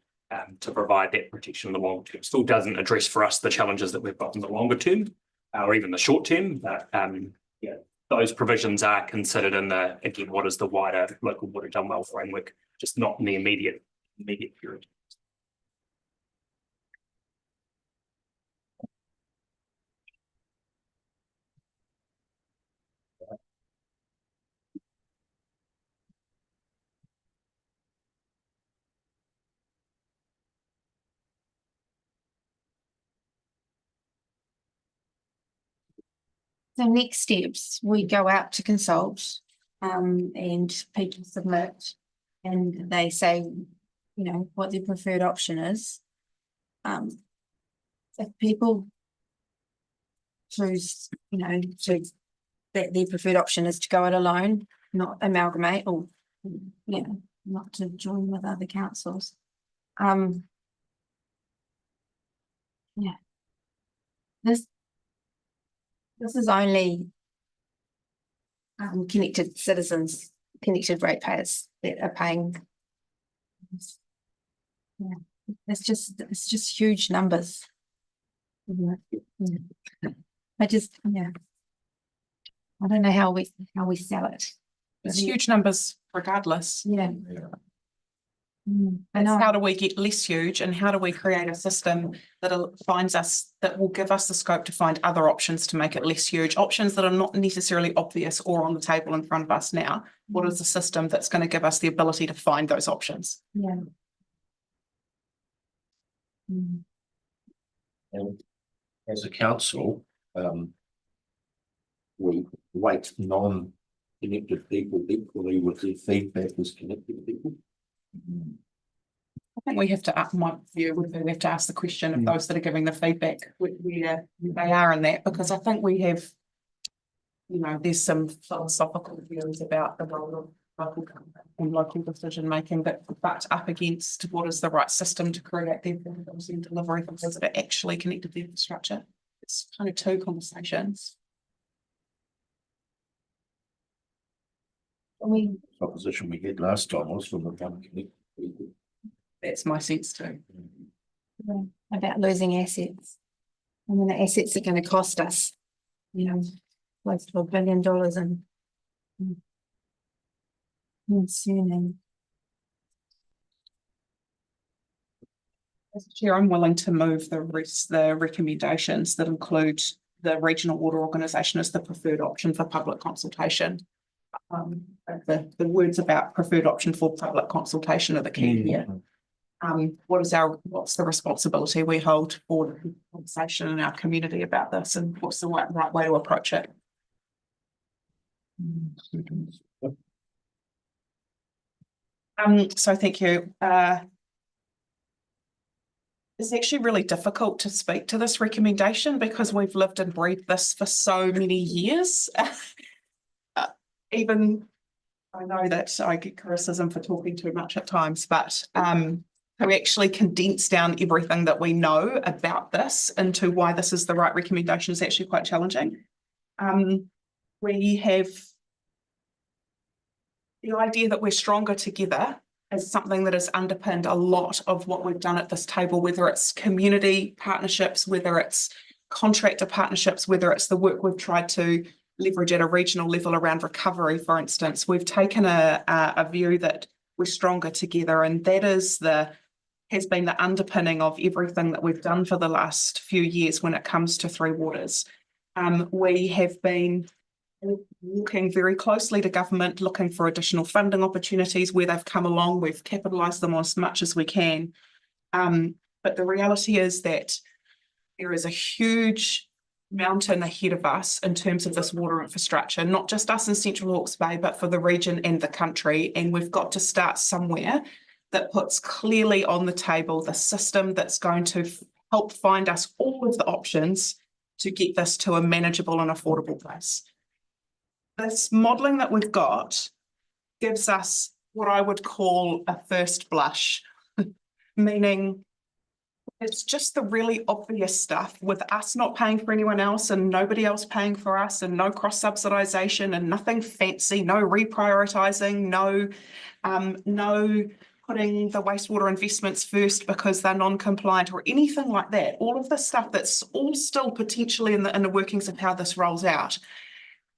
to provide that protection in the long term. Still doesn't address for us the challenges that we've got in the longer term or even the short term, but yeah, those provisions are considered in the, again, what is the wider local water done well framework, just not in the immediate period. So next steps, we go out to consult, and people submit, and they say, you know, what their preferred option is. If people choose, you know, that their preferred option is to go it alone, not amalgamate, or, yeah, not to join with other councils. Yeah. This is only connected citizens, connected ratepayers that are paying. Yeah, it's just huge numbers. Yeah. I don't know how we sell it. It's huge numbers regardless. Yeah. I It's know. how do we get less huge, and how do we create a system that that will give us the scope to find other options to make it less huge, options that are not necessarily obvious or on the table in front of us now. What is the system that's going to give us the ability to find those options? Yeah. And as a council, we weight non-connected people equally with their feedback as connected people. I think we have to, my view would be we have to ask the question of those that are giving the feedback, where they are in that, because I think we have, you know, there's some philosophical views about the role of local government and local decision making, but up against what is the right system to create the affordability and delivery for those that are actually connected to the infrastructure. It's kind of two conversations. Opposition we had last time was from the connected people. That's my sense too. About losing assets. I mean, the assets are going to cost us, you know, close to $1 billion soon. As Chair, I'm willing to move the recommendations that include the regional water organisation as the preferred option for public consultation. The words about preferred option for public consultation are the key here. What's the responsibility we hold for the conversation in our community about this, and what's the right way to approach it? So thank you. It's actually really difficult to speak to this recommendation because we've lived and breathed this for so many years. Even I know that I get criticism for talking too much at times, but to actually condense down everything that we know about this into why this is the right recommendation is actually quite challenging. We have the idea that we're stronger together is something that has underpinned a lot of what we've done at this table, whether it's community partnerships, whether it's contractor partnerships, whether it's the work we've tried to leverage at a regional level around recovery, for instance. We've taken a view that we're stronger together, and that has been the underpinning of everything that we've done for the last few years when it comes to Three Waters. We have been working very closely to government, looking for additional funding opportunities where they've come along. We've capitalised them on as much as we can. But the reality is that there is a huge mountain ahead of us in terms of this water infrastructure, not just us in Central Hawke's Bay, but for the region and the country. And we've got to start somewhere that puts clearly on the table the system that's going to help find us all of the options to get this to a manageable and affordable place. This modelling that we've got gives us what I would call a first blush, meaning it's just the really obvious stuff with us not paying for anyone else and nobody else paying for us and no cross subsidisation and nothing fancy, no reprioritising, no putting the wastewater investments first because they're non-compliant or anything like that. All of the stuff that's all still potentially in the workings of how this rolls out.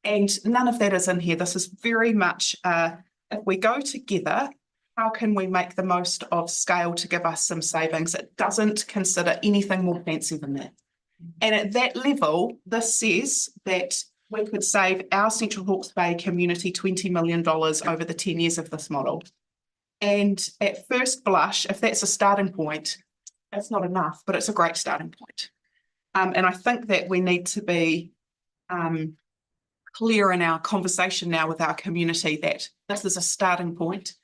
And none of that is in here. This is very much, if we go together, how can we make the most of scale to give us some savings? It doesn't consider anything more fancy than that. And at that level, this says that we could save our Central Hawke's Bay community $20 million over the 10 years of this model. And at first blush, if that's a starting point, that's not enough, but it's a great starting point. And I think that we need to be clear in our conversation now with our community that this is a starting point.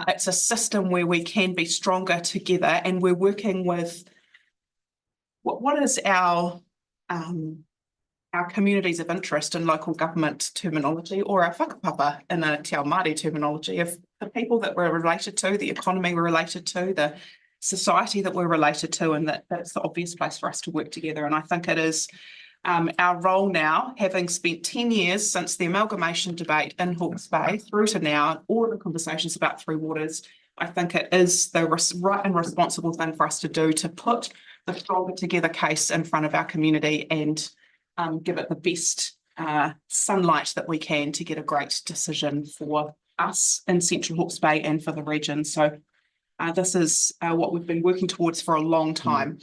It's a system where we can be stronger together, and we're working with what is our communities of interest in local government terminology, or our whakapapa in a Te Ao Māori terminology, of the people that we're related to, the economy we're related to, the society that we're related to, and that's the obvious place for us to work together. And I think it is our role now, having spent 10 years since the amalgamation debate in Hawke's Bay through to now, all of the conversations about Three Waters, I think it is the right and responsible thing for us to do to put the stronger together case in front of our community and give it the best sunlight that we can to get a great decision for us in Central Hawke's Bay and for the region. So this is what we've been working towards for a long time.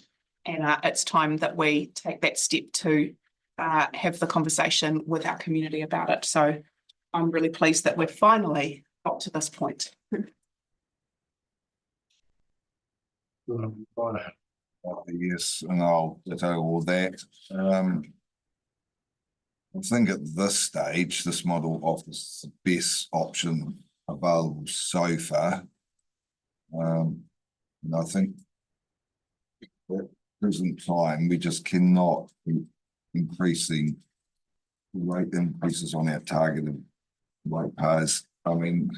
And it's time that we take that step to have the conversation with our community about it. So I'm really pleased that we've finally got to this point. Yes, and I'll echo all that. I think at this stage, this model offers the best option available so far. And I think at present time, we just cannot keep increasing rate increases on our targeted ratepayers. I mean,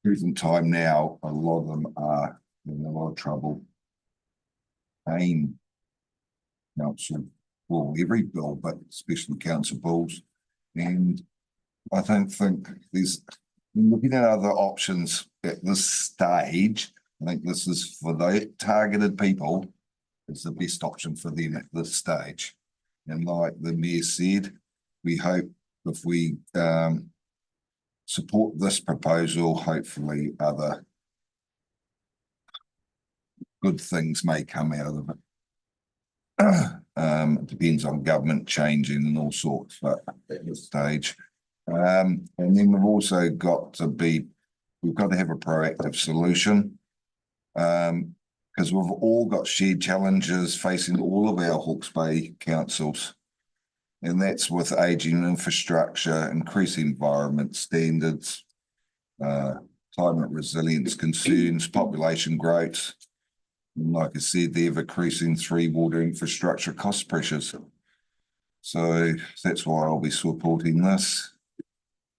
present time now, a lot of them are in a lot of trouble paying council, well, every bill, but especially council bills. And I don't think there's, looking at other options at this stage, I think this is for the targeted people, it's the best option for them at this stage. And like the Mayor said, we hope if we support this proposal, hopefully other good things may come out of it. It depends on government changing and all sorts, but at this stage. And then we've also got to have a proactive solution. Because we've all got shared challenges facing all of our Hawke's Bay councils. And that's with aging infrastructure, increasing environment standards, climate resilience concerns, population growth. And like I said, the ever-increasing Three Water infrastructure cost pressures. So that's why I'll be supporting this.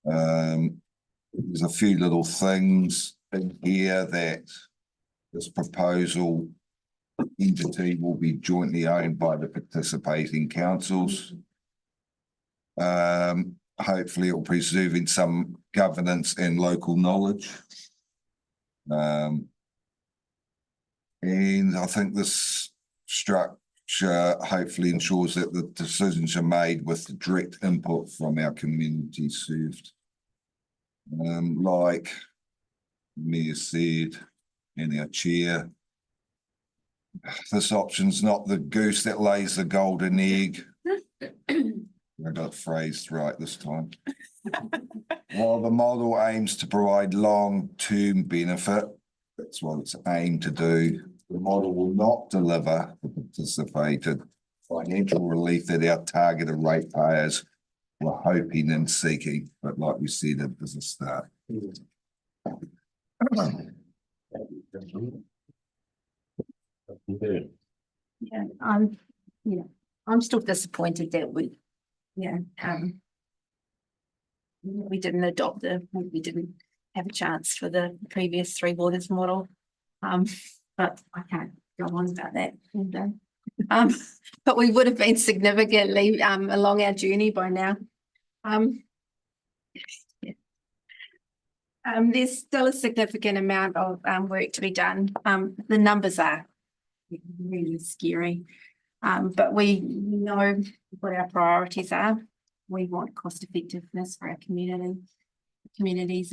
There's a few little things in here that this proposal entity will be jointly owned by the participating councils. hopefully it'll be preserving some governance and local knowledge. And I think this structure hopefully ensures that the decisions are made with direct input from our community served. Like Mayor said, and our chair, this option's not the goose that lays the golden egg. I got it phrased right this time. While the model aims to provide long-term benefit, that's what it's aimed to do. The model will not deliver the participated financial relief that our targeted ratepayers were hoping and seeking, but like we said, it is a start. Yeah, I'm still disappointed that we didn't adopt we didn't have a chance for the previous Three Waters model. But I can't go on about that. But we would have been significantly along our journey by now. There's still a significant amount of work to be done. The numbers are really scary. But we know what our priorities are. We want cost effectiveness for our communities,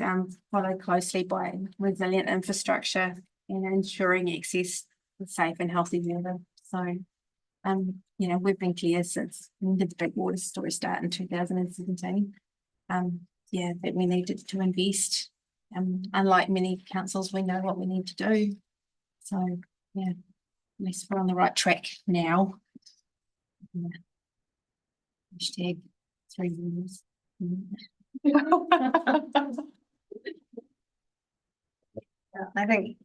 followed closely by resilient infrastructure and ensuring access to safe and healthy water. So, we've been clear since the big water story start in 2017. That we needed to invest. Unlike many councils, we know what we need to do. So, at least we're on the right track now. Hashtag 3 Waters. I think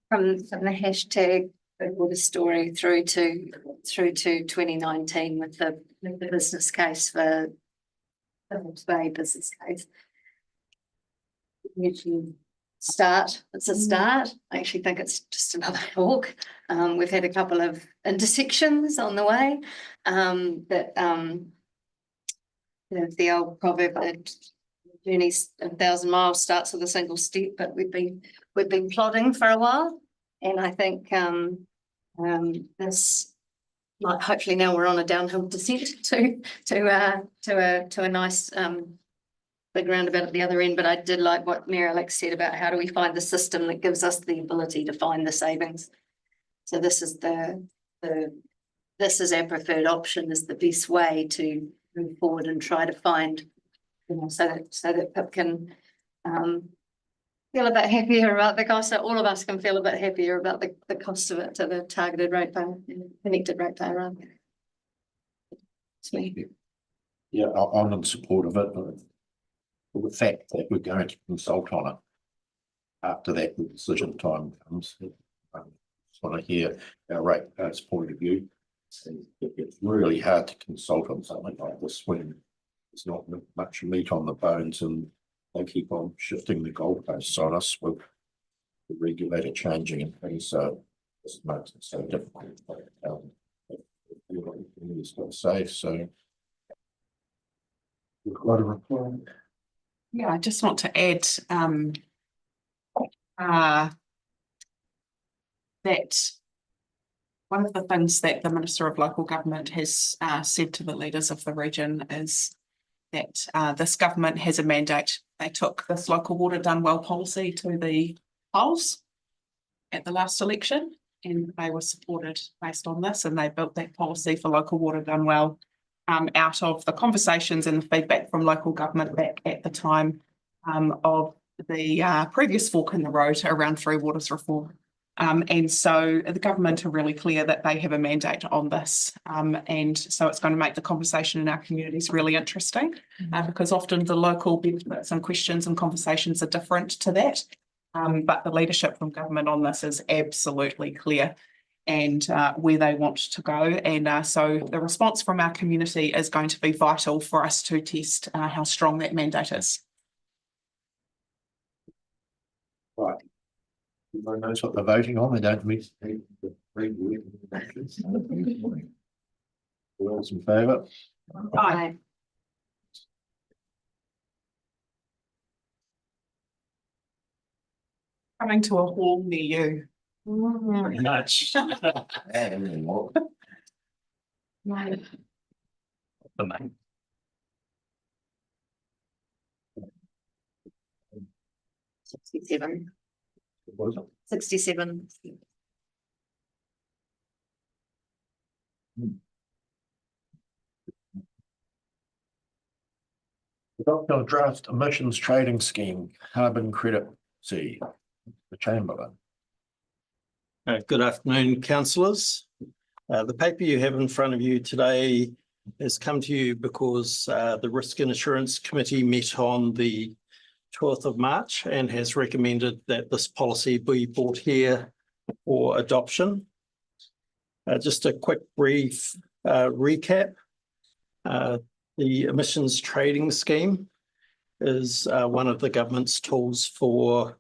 from the hashtag Big Water story through to 2019 with the business case for the Hawke's Bay business case. Usually it's a start. I actually think it's just another walk. We've had a couple of intersections on the way. The old proverb that journey's 1,000 miles starts with a single step, but we've been plodding for a while, and I think this, like, hopefully now we're on a downhill descent to a nice big roundabout at the other end. But I did like what Mary Alex said about how do we find the system that gives us the ability to find the savings. So this is this is our preferred option, is the best way to move forward and try to find, so that Pip can feel a bit happier about the cost. So all of us can feel a bit happier about the cost of it to the targeted ratepayer, connected ratepayer rather. It's me. Yeah, I'm in support of it, but the fact that we're going to consult on it after that the decision time comes, I just want to hear our ratepayers' point of view. It's really hard to consult on something like this when there's not much meat on the bones and they keep on shifting the goalposts on us with the regulator changing and things. So this makes it so difficult. It's not safe, so we've got a reply. Yeah, I just want to add that one of the things that the Minister of Local Government has said to the leaders of the region is that this government has a mandate. They took this local water done well policy to the polls at the last election, and they were supported based on this, and they built that policy for local water done well out of the conversations and the feedback from local government back at the time of the previous fork in the road around Three Waters reform. And so the government are really clear that they have a mandate on this. And so it's going to make the conversation in our communities really interesting because often the local benefits and questions and conversations are different to that. But the leadership from government on this is absolutely clear and where they want to go. And so the response from our community is going to be vital for us to test how strong that mandate is. Right. Everyone knows what they're voting on. They don't miss the All those in favour? Aye. Coming to a hall near you. Pretty much. And what? No. The main. Sixty-seven. 67. Adoption of draft emissions trading scheme, carbon credit C, the Chamberlain. Good afternoon, councillors. The paper you have in front of you today has come to you because the Risk and Assurance Committee met on the 12th of March and has recommended that this policy be brought here for adoption. Just a quick brief recap. The emissions trading scheme is one of the government's tools for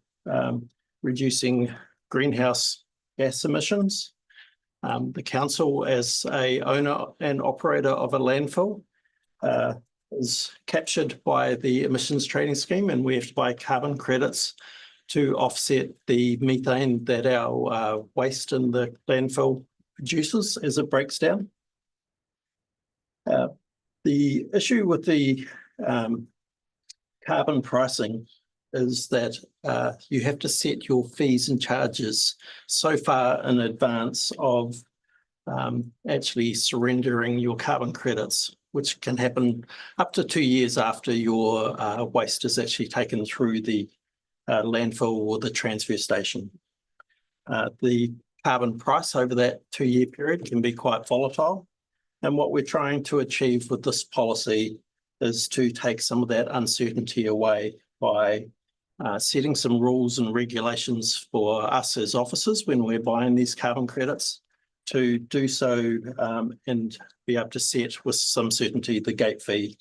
reducing greenhouse gas emissions. The council, as a owner and operator of a landfill, is captured by the emissions trading scheme, and we have to buy carbon credits to offset the methane that our waste in the landfill produces as it breaks down. The issue with the carbon pricing is that you have to set your fees and charges so far in advance of actually surrendering your carbon credits, which can happen up to 2 years after your waste is actually taken through the landfill or the transfer station. The carbon price over that 2-year period can be quite volatile. And what we're trying to achieve with this policy is to take some of that uncertainty away by setting some rules and regulations for us as officers when we're buying these carbon credits to do so and be able to set with some certainty the gate fee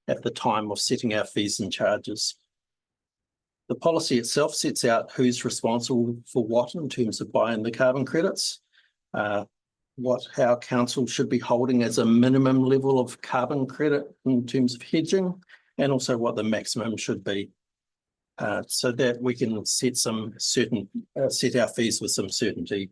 at the time of setting our fees and charges. The policy itself sets out who's responsible for what in terms of buying the carbon credits, what our council should be holding as a minimum level of carbon credit in terms of hedging, and also what the maximum should be, so that we can set our fees with some certainty.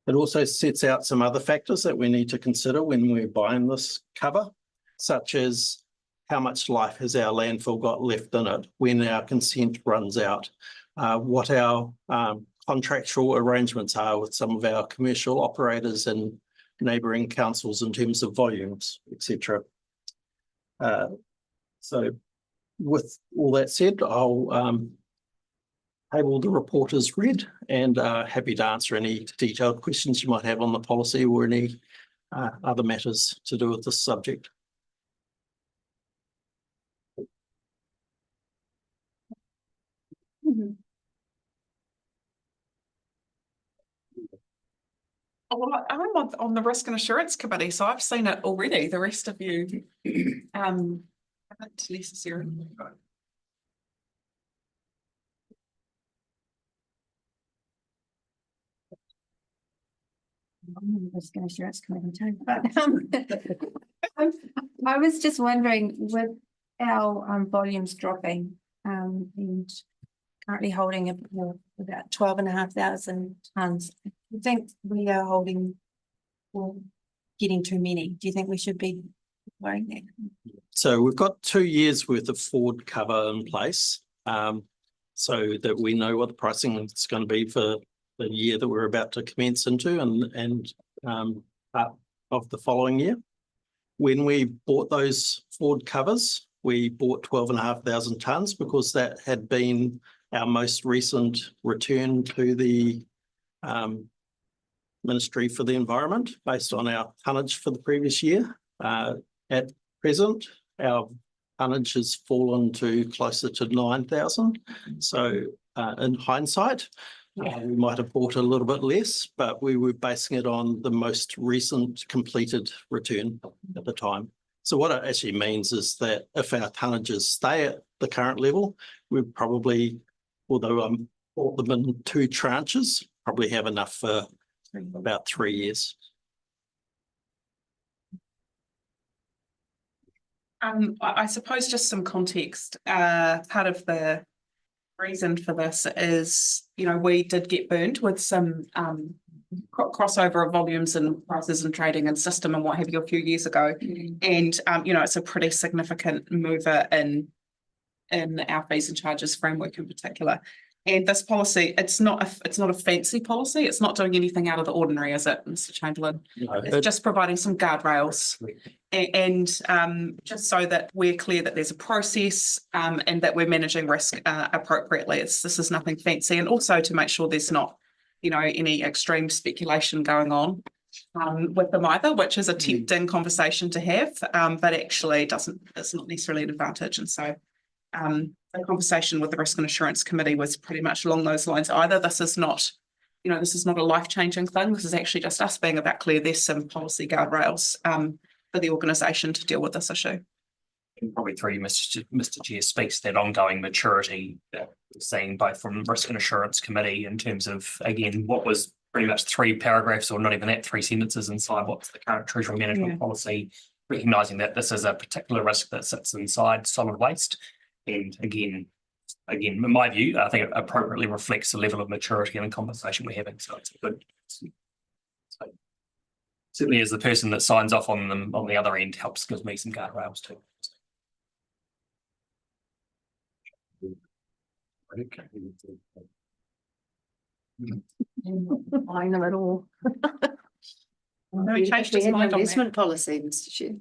It also sets out some other factors that we need to consider when we're buying this cover, such as how much life has our landfill got left in it when our consent runs out, what our contractual arrangements are with some of our commercial operators and neighbouring councils in terms of volumes, etc. So with all that said, I'll table the report as read and happy to answer any detailed questions you might have on the policy or any other matters to do with this subject. Well, I'm on the Risk and Assurance Committee, so I've seen it already. The rest of you haven't necessarily. Risk and Assurance Committee too, but I was just wondering, with our volumes dropping and currently holding about 12,500 tonnes, do you think we are holding or getting too many? Do you think we should be worrying that? So we've got 2 years worth of forward cover in place, so that we know what the pricing is going to be for the year that we're about to commence into and of the following year. When we bought those forward covers, we bought 12,500 tonnes because that had been our most recent return to the Ministry for the Environment based on our tonnage for the previous year. At present, our tonnage has fallen to closer to 9,000. So in hindsight, we might have bought a little bit less, but we were basing it on the most recent completed return at the time. So what it actually means is that if our tonnages stay at the current level, we probably, although I bought them in 2 tranches, probably have enough for about 3 years. I suppose just some context, part of the reason for this is, we did get burned with some crossover of volumes and prices and trading and system and what have you a few years ago. And it's a pretty significant mover in our fees and charges framework in particular. And this policy, it's not a fancy policy. It's not doing anything out of the ordinary, is it, Mr. Chamberlain? It's just providing some guardrails and just so that we're clear that there's a process and that we're managing risk appropriately. This is nothing fancy, and also to make sure there's not, any extreme speculation going on with them either, which is a tempting conversation to have, but actually it's not necessarily an advantage. And so the conversation with the Risk and Assurance Committee was pretty much along those lines either. This is not, this is not a life-changing thing. This is actually just us being about clear. There's some policy guardrails for the organisation to deal with this issue. And probably through you, Mr. Chair, speaks to that ongoing maturity that we're seeing both from Risk and Assurance Committee in terms of, again, what was pretty much 3 paragraphs or not even that, 3 sentences inside what's the current Treasury Management Policy, recognising that this is a particular risk that sits inside solid waste. And again, in my view, I think it appropriately reflects the level of maturity and the conversation we're having. So it's good. So, certainly as the person that signs off on them on the other end helps give me some guardrails too. Buying them at all. No, he changed his mind on that. Investment policy, Mr. Chair.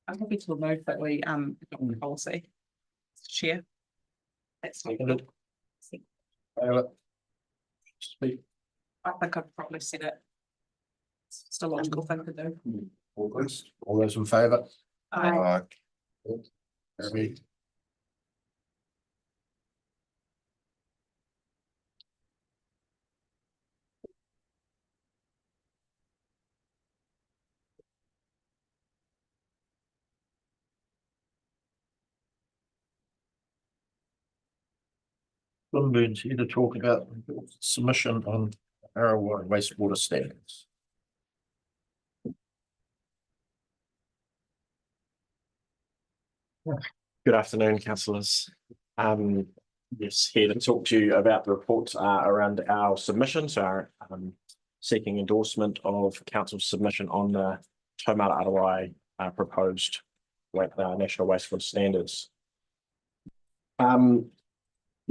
I'm happy to move that we adopt the policy. Chair. That's Seconded. Speak. I think I've probably said it. It's just a logical thing to do. All those in favour? Aye. Carried. Swinburne's here to talk about submission on Arawa wastewater standards. Good afternoon, councillors. Yes, here to talk to you about the report around our submission. So our seeking endorsement of council's submission on the Taumata Arawai proposed national wastewater standards.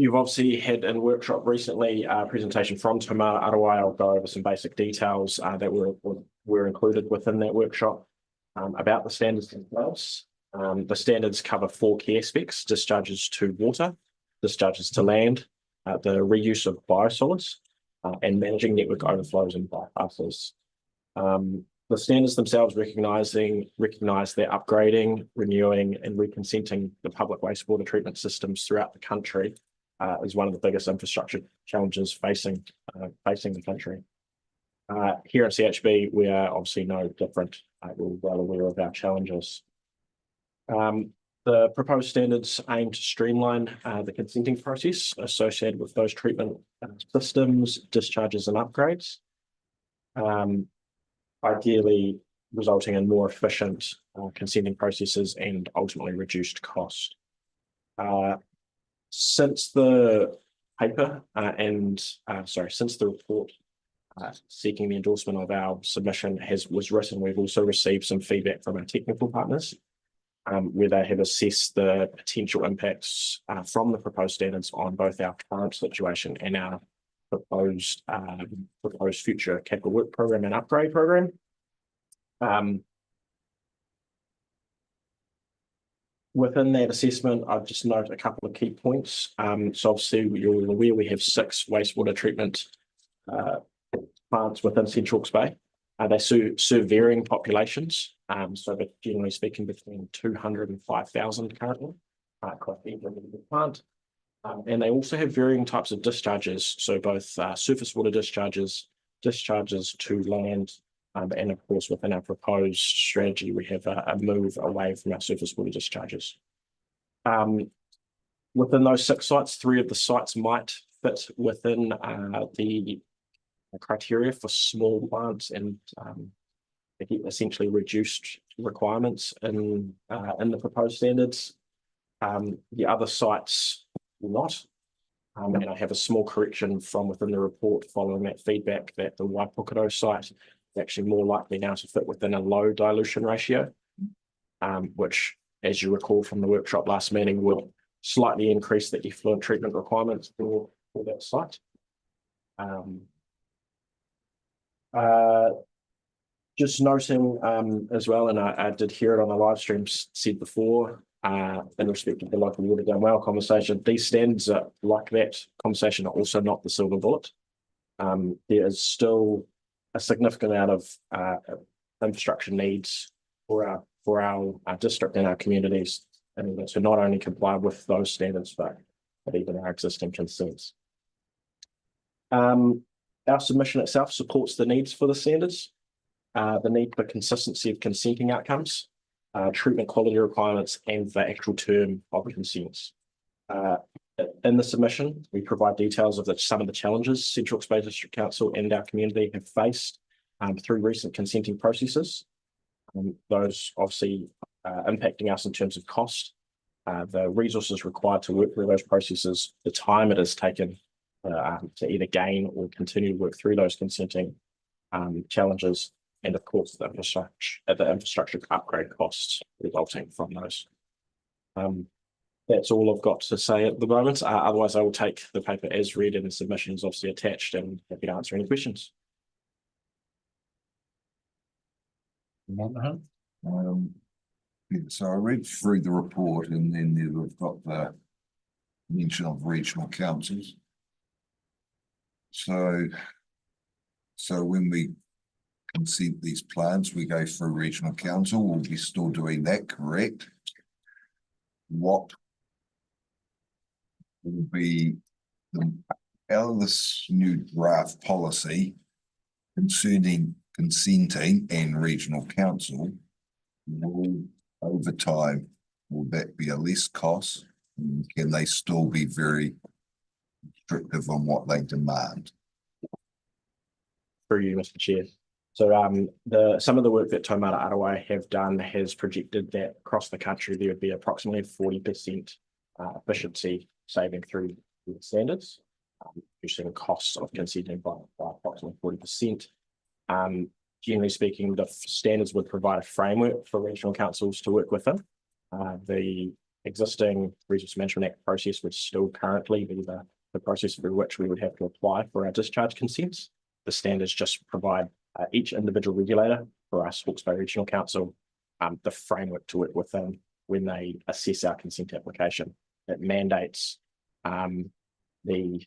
You've obviously had in workshop recently a presentation from Taumata Arawai. I'll go over some basic details that were included within that workshop about the standards themselves. The standards cover 4 key aspects: discharges to water, discharges to land, the reuse of biosolids, and managing network overflows and bypasses. The standards themselves recognise that upgrading, renewing and reconsenting the public wastewater treatment systems throughout the country is one of the biggest infrastructure challenges facing the country. Here at CHB, we are obviously no different. We're well aware of our challenges. The proposed standards aim to streamline the consenting process associated with those treatment systems, discharges and upgrades, ideally resulting in more efficient consenting processes and ultimately reduced cost. Since the paper since the report seeking the endorsement of our submission was written, we've also received some feedback from our technical partners where they have assessed the potential impacts from the proposed standards on both our current situation and our proposed future capital work program and upgrade program. Within that assessment, I've just noted a couple of key points. So obviously you're aware we have 6 wastewater treatment plants within Central Hawke's Bay. They serve varying populations. So but generally speaking, between 200 and 5,000 currently across the plant. And they also have varying types of discharges. So both surface water discharges to land, and of course within our proposed strategy, we have a move away from our surface water discharges. Within those 6 sites, 3 of the sites might fit within the criteria for small plants and essentially reduced requirements in the proposed standards. The other sites will not. And I have a small correction from within the report following that feedback that the Waipokoro site is actually more likely now to fit within a low dilution ratio. Which, as you recall from the workshop last meeting, would slightly increase the effluent treatment requirements for that site. Just noting as well, and I did hear it on the live stream said before, in respect of the local water done well conversation, these standards are like that conversation are also not the silver bullet. There is still a significant amount of infrastructure needs for our district and our communities, and to not only comply with those standards, but even our existing consents. Our submission itself supports the needs for the standards, the need for consistency of consenting outcomes, treatment quality requirements, and the actual term of consents. In the submission, we provide details of some of the challenges Central Hawke's Bay District Council and our community have faced through recent consenting processes. Those obviously impacting us in terms of cost, the resources required to work through those processes, the time it has taken to either gain or continue to work through those consenting challenges, and of course the infrastructure upgrade costs resulting from those. That's all I've got to say at the moment. Otherwise, I will take the paper as read and the submissions obviously attached, and happy to answer any questions. So I read through the report, and then we've got the mention of regional councils. So when we consent these plans, we go through regional council. We'll be still doing that, correct? What will be out of this new draft policy concerning consenting and regional council? Will over time, will that be a less cost? Can they still be very restrictive on what they demand? Through you, Mr. Chair. So some of the work that Taumata Arawai have done has projected that across the country there would be approximately 40% efficiency saving through the standards, reducing costs of consenting by approximately 40%. Generally speaking, the standards would provide a framework for regional councils to work within. The existing Resource Management Act process would still currently be the process through which we would have to apply for our discharge consents. The standards just provide each individual regulator, for us, Hawke's Bay Regional Council, the framework to work within when they assess our consent application. It mandates the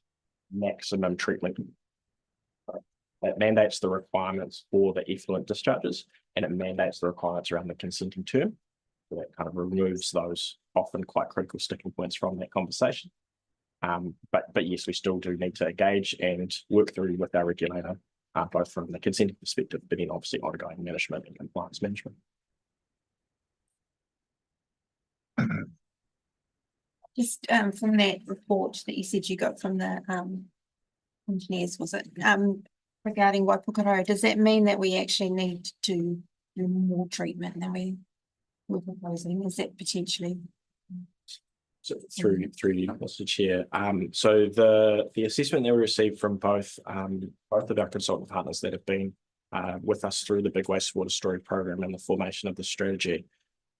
maximum treatment. It mandates the requirements for the effluent discharges, and it mandates the requirements around the consenting term. So that kind of removes those often quite critical sticking points from that conversation. But yes, we still do need to engage and work through with our regulator, both from the consenting perspective, but then obviously ongoing management and compliance management. Just from that report that you said you got from the engineers, was it regarding Waipokoro, does that mean that we actually need to do more treatment than we were proposing? Is that potentially? So through you, Mr. Chair. So the assessment that we received from both of our consultant partners that have been with us through the Big Wastewater Story program and the formation of the strategy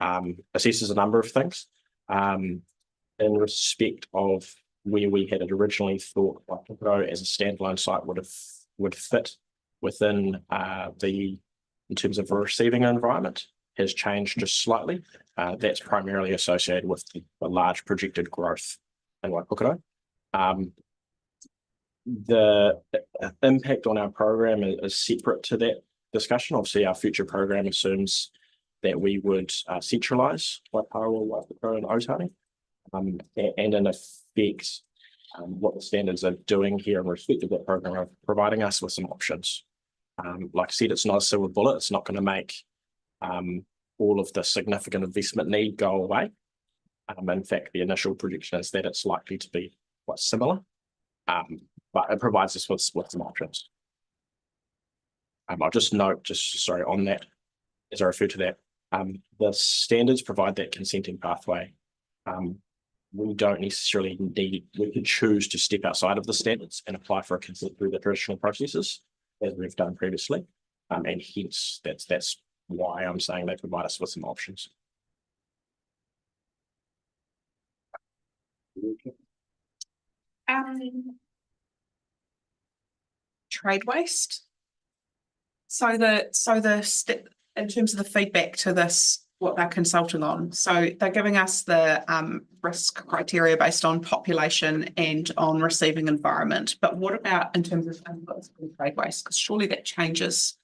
assesses a number of things. In respect of where we had originally thought Waipokoro as a standalone site would fit within in terms of a receiving environment has changed just slightly. That's primarily associated with the large projected growth in Waipokoro. The impact on our program is separate to that discussion. Obviously, our future program assumes that we would centralise Waipawa, Waipokoro and Otani. And in effect, what the standards are doing here in respect of that program are providing us with some options. Like I said, it's not a silver bullet. It's not going to make all of the significant investment need go away. In fact, the initial prediction is that it's likely to be quite similar, but it provides us with some options. I'll just note, sorry, on that, as I refer to that, the standards provide that consenting pathway we don't necessarily need, we could choose to step outside of the standards and apply for a consent through the traditional processes as we've done previously. And hence that's why I'm saying they provide us with some options. Trade waste. So the step, in terms of the feedback to this, what they're consulting on, so they're giving us the risk criteria based on population and on receiving environment. But what about in terms of inputs from trade waste? Because surely that changes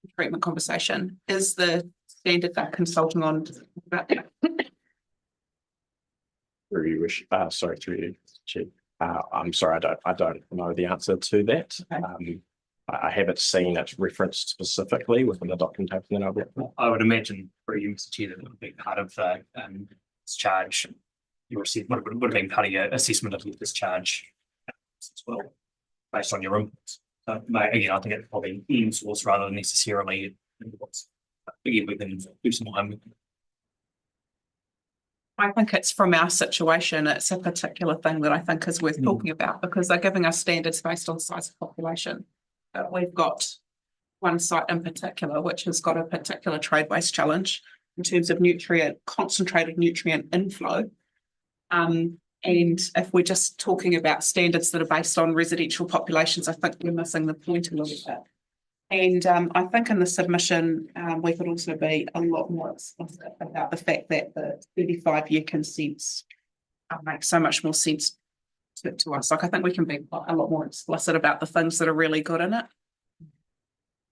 the treatment conversation. Is the standard they're consulting on about that? Through you, sorry, through you, Chief. I'm sorry, I don't know the answer to that. Okay. I haven't seen it referenced specifically within the documentation that I've looked at. I would imagine for you, Mr. Chair, that would be part of discharge. You received would have been part of your assessment of your discharge as well, based on your inputs. So again, I think it's probably in source rather than necessarily inputs. Again, we can do some homework. I think it's from our situation, it's a particular thing that I think is worth talking about because they're giving us standards based on size of population. We've got one site in particular, which has got a particular trade waste challenge in terms of concentrated nutrient inflow. And if we're just talking about standards that are based on residential populations, I think we're missing the point a little bit. And I think in the submission, we could also be a lot more explicit about the fact that the 35-year consents make so much more sense to us. Like I think we can be a lot more explicit about the things that are really good in it.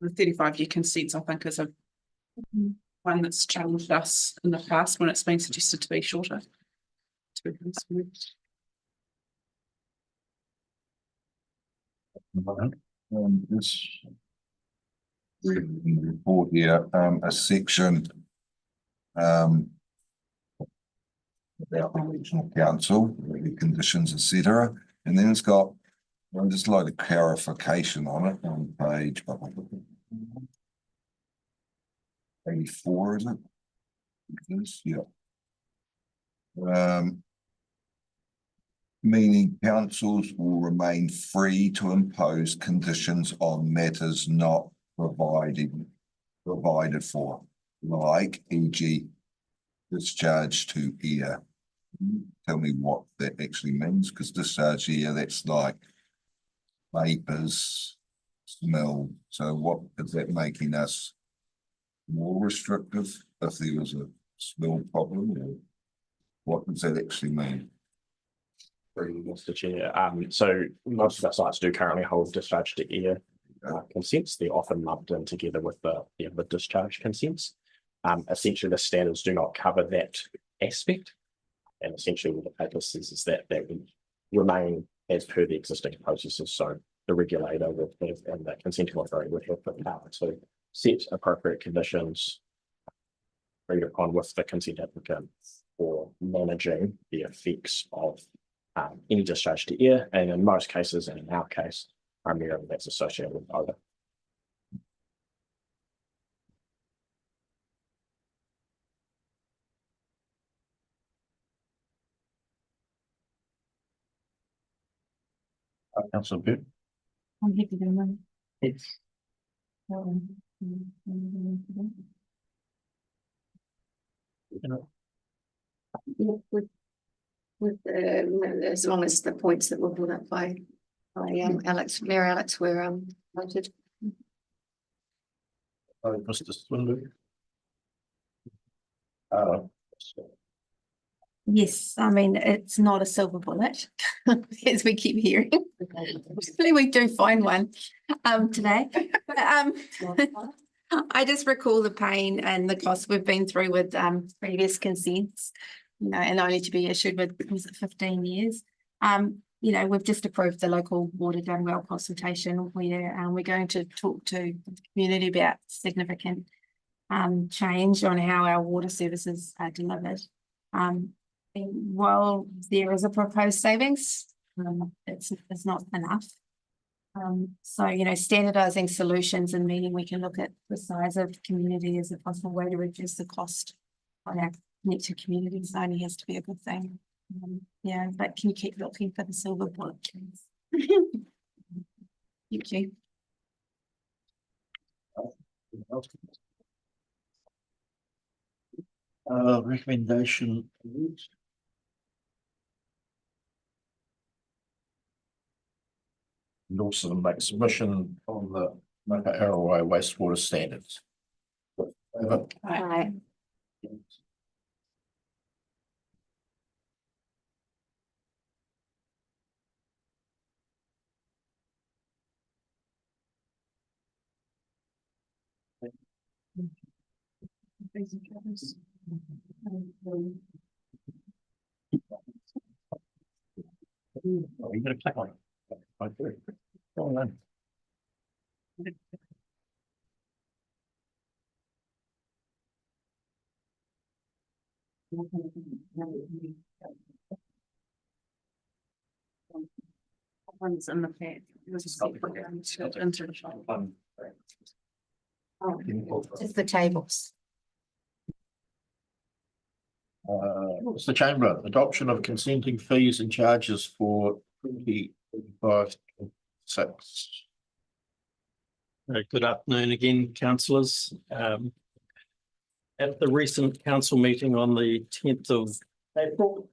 The 35-year consents, I think, is one that's challenged us in the past when it's been suggested to be shorter. This in the report here, a section about the regional council, the conditions, etc. And then it's got just like a clarification on it on page 84, is it? This, yeah. Meaning councils will remain free to impose conditions on matters not provided for, like e.g. discharge to air. Tell me what that actually means, because discharge to air, that's like vapors, smell. So what is that making us more restrictive if there was a smell problem, or what does that actually mean? Mr. Chair, so most of our sites do currently hold discharge to air consents. They're often lumped in together with the discharge consents. Essentially, the standards do not cover that aspect, and essentially what the paper says is that would remain as per the existing processes. So the regulator would have, and the consenting authority would have the power to set appropriate conditions agreed upon with the consent applicant for managing the effects of any discharge to air, and in most cases, and in our case, primarily that's associated with odor. Councillor Burt. I'm happy to know. Yes. With as long as the points that were brought up by Alex, Mayor Alex were noted. Mr. Swinburne. Yes, I mean, it's not a silver bullet, as we keep hearing. Hopefully we do find one today. But, I just recall the pain and the cost we've been through with previous consents, you know, and only to be issued with, was it 15 years? You know, we've just approved the local water done well consultation where we're going to talk to the community about significant change on how our water services are delivered. And while there is a proposed savings, it's not enough. So, you know, standardizing solutions and meaning we can look at the size of community as a possible way to reduce the cost on our connected communities only has to be a good thing. Yeah, but can you keep looking for the silver bullet, please? Thank you. Recommendation. And also make submission on the ROI wastewater standards. Right. Oh, you gotta click on it. I do. Go on then. One's in the pack. It was a separate one, so it's into the shop. Just the tables. Mr. Chamberlain, adoption of consenting fees and charges for 2025-26. Good afternoon again, councillors. At the recent council meeting on the 10th of April,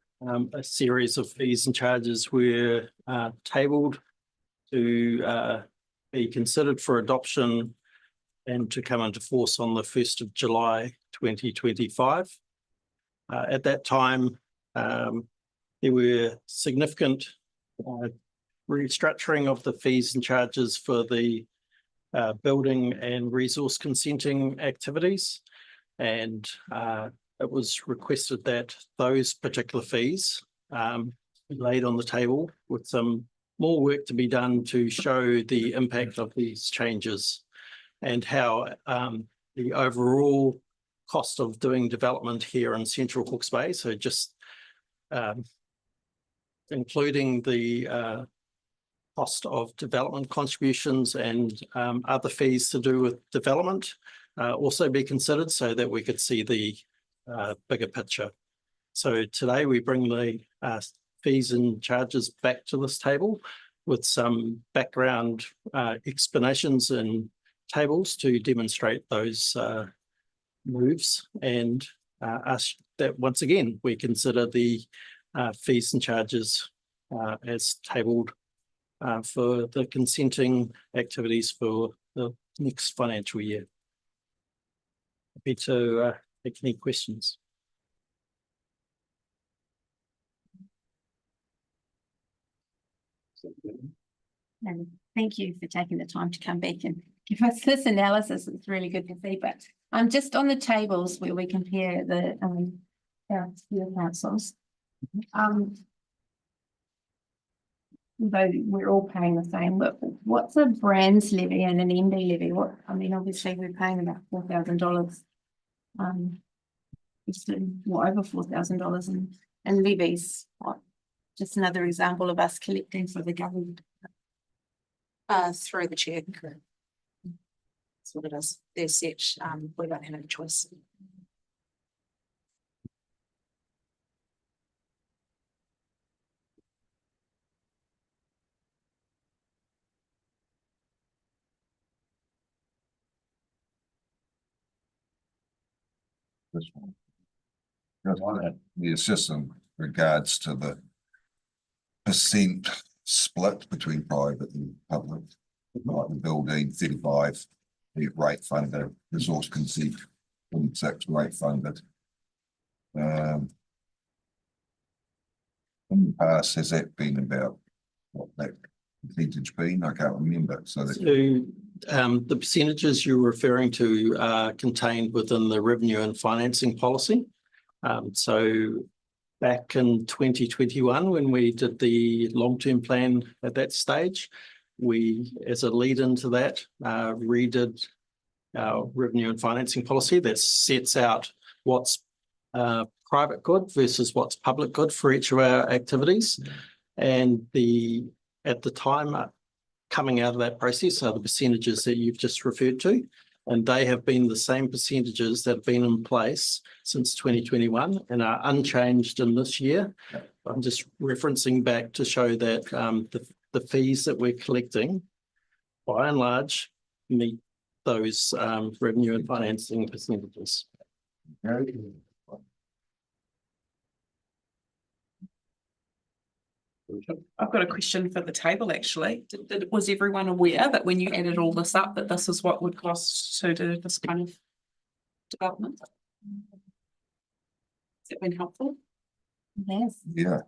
a series of fees and charges were tabled to be considered for adoption and to come into force on the 1st of July 2025. At that time, there were significant restructuring of the fees and charges for the building and resource consenting activities. And it was requested that those particular fees be laid on the table with some more work to be done to show the impact of these changes and how the overall cost of doing development here in Central Hawke's Bay. So just including the cost of development contributions and other fees to do with development also be considered so that we could see the bigger picture. So today we bring the fees and charges back to this table with some background explanations and tables to demonstrate those moves and ask that once again we consider the fees and charges as tabled for the consenting activities for the next financial year. Happy to take any questions. And thank you for taking the time to come back and give us this analysis. It's really good to see, but I'm just on the tables where we compare the our councils. Though we're all paying the same, but what's a brands levy and an MD levy? What, I mean, obviously we're paying about $4,000. Just over $4,000 and levies. What? Just another example of us collecting for the government. Through the chair. That's what it is. They're set, we don't have a choice. This one. The assistant regards to the percent split between private and public, like the building 35, rate funded, resource consent 26 rate funded. In the past, has that been about what that percentage been? I can't remember. So that the percentages you're referring to are contained within the revenue and financing policy. So back in 2021, when we did the long-term plan at that stage, we, as a lead into that, redid our revenue and financing policy that sets out what's private good versus what's public good for each of our activities. And at the time, coming out of that process are the percentages that you've just referred to. And they have been the same percentages that have been in place since 2021 and are unchanged in this year. I'm just referencing back to show that the fees that we're collecting, by and large, meet those revenue and financing percentages. I've got a question for the table, actually. Was everyone aware that when you added all this up, that this is what would cost to do this kind of development? Has it been helpful? Yes. Yeah,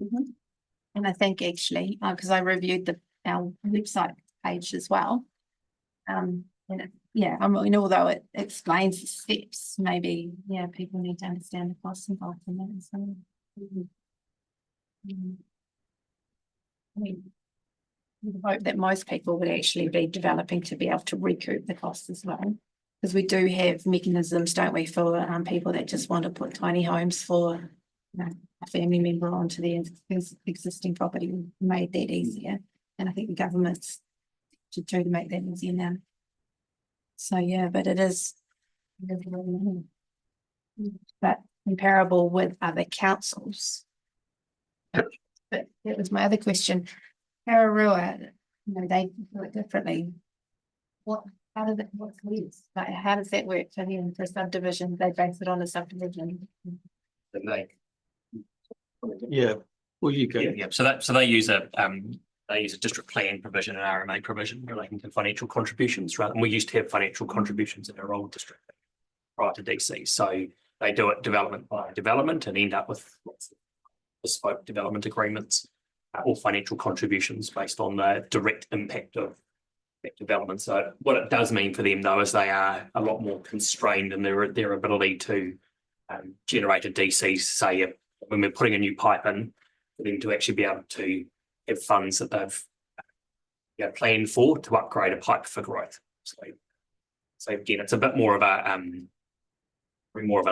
And I think actually, because I reviewed our website page as well. And I mean, although it explains the steps, maybe, people need to understand the costs involved in that. So. I mean, we hope that most people would actually be developing to be able to recoup the costs as well. Because we do have mechanisms, don't we, for people that just want to put tiny homes for a family member onto their existing property. We made that easier. And I think the government's should try to make that easier now. So but it is but comparable with other councils. But that was my other question. Tararua, they do it differently. What's leads? Like, how does that work for them for subdivision? They base it on a subdivision. Yeah, well, you go. Yeah, so they use a district plan provision and RMA provision relating to financial contributions, right? And we used to have financial contributions in our old district prior to DC. So they do it development by development and end up with bespoke development agreements or financial contributions based on the direct impact of that development. So what it does mean for them, though, is they are a lot more constrained in their ability to generate a DC, say, when we're putting a new pipe in, for them to actually be able to have funds that they've planned for to upgrade a pipe for growth. So again, it's a bit more of a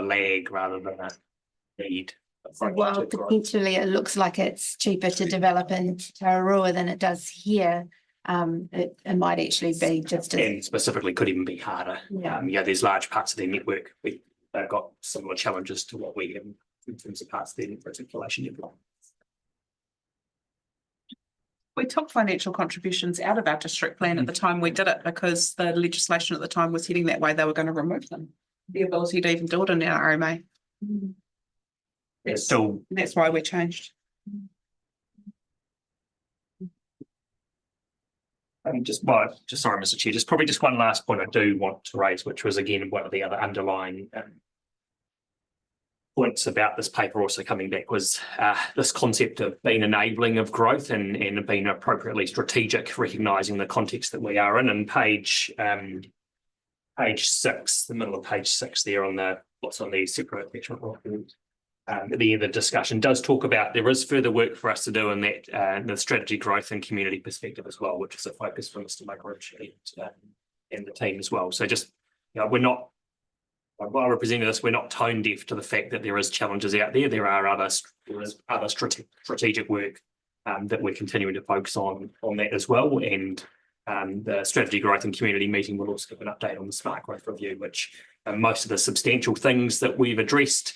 lag rather than a need. So while potentially it looks like it's cheaper to develop in Tararua than it does here, it might actually be just and specifically could even be harder. There's large parts of their network they've got similar challenges to what we have in terms of parts of their articulation network. We took financial contributions out of our district plan at the time we did it because the legislation at the time was heading that way. They were going to remove them. The ability to even do it in our RMA. That's why we changed. Sorry, Mr. Chair, probably just one last point I do want to raise, which was again one of the other underlying points about this paper also coming back was this concept of being enabling of growth and being appropriately strategic, recognising the context that we are in. And page 6, the middle of page 6 there on what's on the separate attachment document. The discussion does talk about there is further work for us to do in that the strategy growth and community perspective as well, which is a focus for Mr. Muggeridge and the team as well. So just, we're not, while representing this, we're not tone deaf to the fact that there is challenges out there. There is other strategic work that we're continuing to focus on that as well. And the strategy growth and community meeting will also give an update on the smart growth review, which most of the substantial things that we've addressed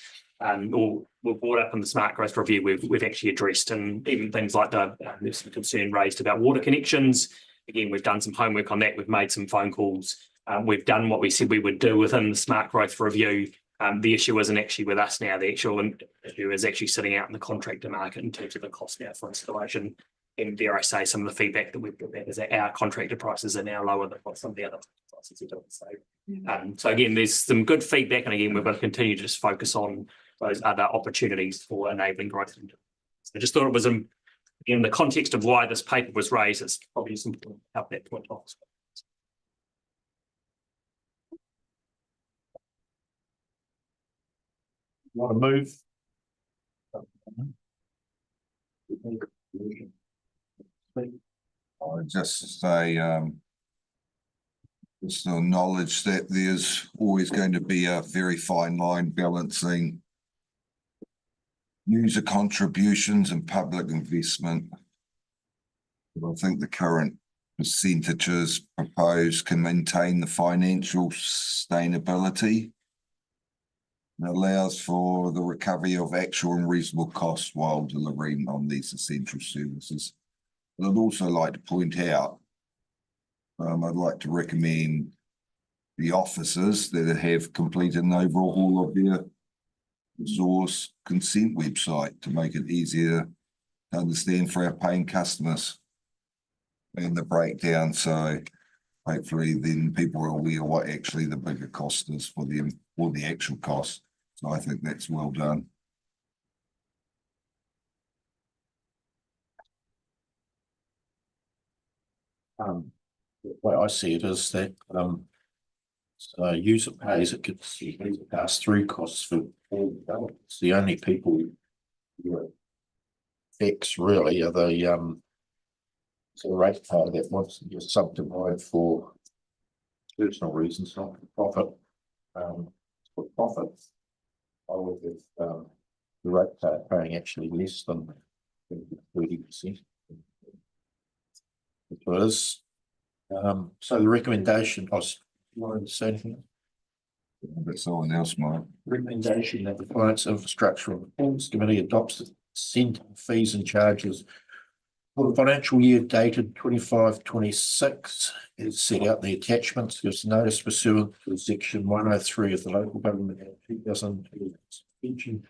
or were brought up in the smart growth review we've actually addressed, and even things like there's some concern raised about water connections. Again, we've done some homework on that. We've made some phone calls. We've done what we said we would do within the smart growth review. The issue isn't actually with us now. The actual issue is actually sitting out in the contractor market in terms of the cost now for installation. And dare I say, some of the feedback that we've got back is that our contractor prices are now lower than what some of the other prices are doing. So again, there's some good feedback, and again, we're going to continue to just focus on those other opportunities for enabling growth. So I just thought it was in the context of why this paper was raised, it's probably just important to help that point off. Want to move? I just say, just to acknowledge that there's always going to be a very fine line balancing user contributions and public investment. But I think the current percentages proposed can maintain the financial sustainability and allows for the recovery of actual and reasonable costs while delivering on these essential services. And I'd also like to point out, I'd like to recommend the officers that have completed an overhaul of their resource consent website to make it easier to understand for our paying customers and the breakdown. So hopefully then people are aware what actually the bigger cost is for them, or the actual cost. So I think that's well done. The way I see it is that, so user pays, it gets pass through costs for all developments. The only people who it affects really are the ratepayer that wants to just subdivide for personal reasons, not for profit. For profit, I would have the ratepayer paying actually less than 30%. It was. So the recommendation, I was wanting to say anything. But someone else might. Recommendation that the Finance Infrastructure and Reforms Committee adopts the consent fees and charges for the financial year dated 25-26 is set out in the attachments. Gives notice pursuant to section 103 of the Local Government Act 2002 suspension.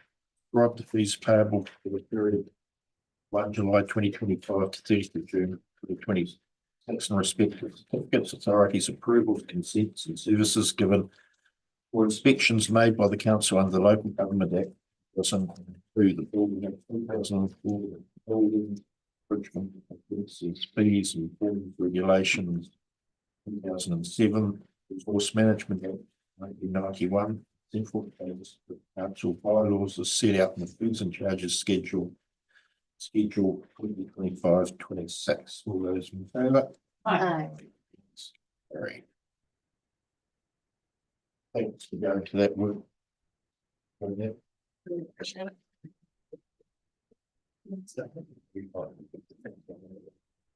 Right to fees payable for the period 1 July 2025 to 30th June 2026 in respect of certificates, authorities, approvals, consents and services given for inspections made by the council under the Local Government Act. Through the Building Act 2004, building, enrichment, fees and forms, regulations 2007, Resource Management Act 1991, central council bylaws are set out in the fees and charges schedule 2025-26. All those in favour? Aye. Carried. Thanks for going to that work.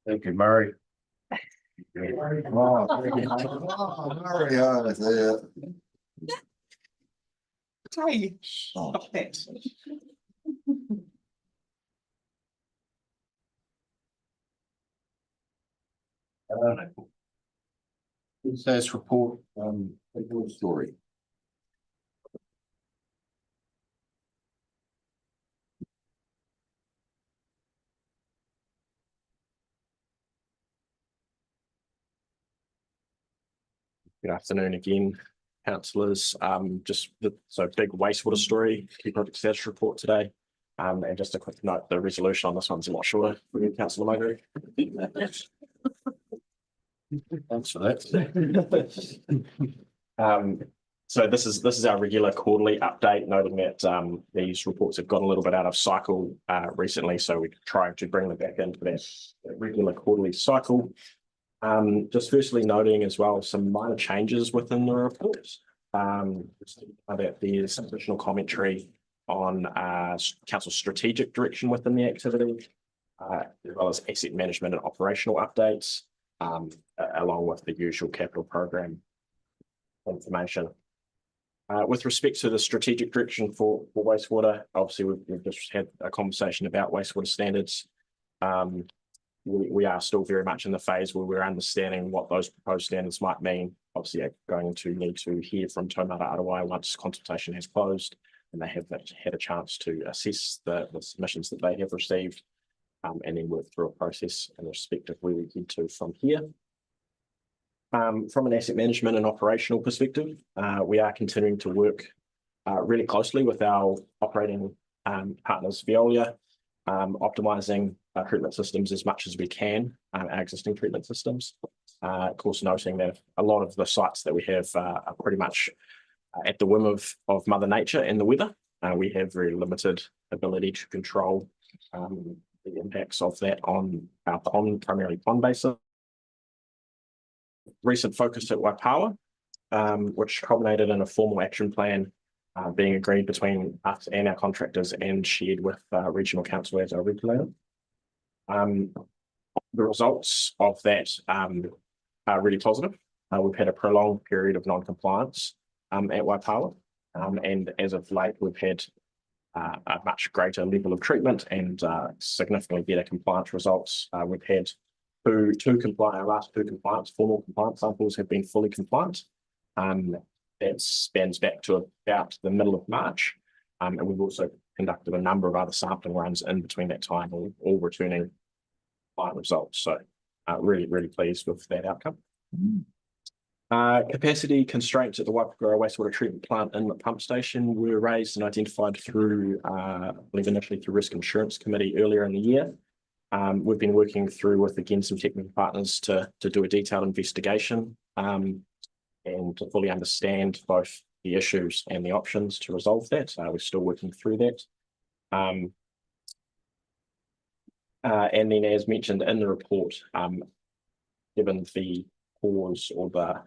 Thank you, Murray. Mario is there. Hey, stop that. It says report story. Good afternoon again, councillors. So big wastewater story, key project status report today. And just a quick note, the resolution on this one's a lot shorter for you, councillor Mogo. Thanks for that. So this is our regular quarterly update, noting that these reports have got a little bit out of cycle recently, so we're trying to bring them back into that regular quarterly cycle. Just firstly noting as well some minor changes within the report. That there's additional commentary on council strategic direction within the activity, as well as asset management and operational updates, along with the usual capital program information. With respect to the strategic direction for wastewater, obviously we've just had a conversation about wastewater standards. We are still very much in the phase where we're understanding what those proposed standards might mean. Obviously, going to need to hear from Taumata Arawai once consultation has closed and they have had a chance to assess the submissions that they have received, and then work through a process in respect of where we head to from here. From an asset management and operational perspective, we are continuing to work really closely with our operating partners, Veolia, optimising our treatment systems as much as we can, our existing treatment systems. Of course, noting that a lot of the sites that we have are pretty much at the whim of Mother Nature and the weather. We have very limited ability to control the impacts of that on our pond, primarily pond basin. Recent focus at Waipawa, which culminated in a formal action plan being agreed between us and our contractors and shared with regional council as our regulator. the results of that are really positive. We've had a prolonged period of non-compliance at Waipawa. And as of late, we've had a much greater level of treatment and significantly better compliance results. We've had our last two formal compliance samples have been fully compliant. That spans back to about the middle of March. And we've also conducted a number of other sampling runs in between that time, all returning compliant results. So really pleased with that outcome. Capacity constraints at the Waipukura wastewater treatment plant inlet pump station were raised and identified through, I believe initially through Risk Insurance Committee earlier in the year. We've been working through with, again, some technical partners to do a detailed investigation and to fully understand both the issues and the options to resolve that. We're still working through that. And then, as mentioned in the report, given the pause or the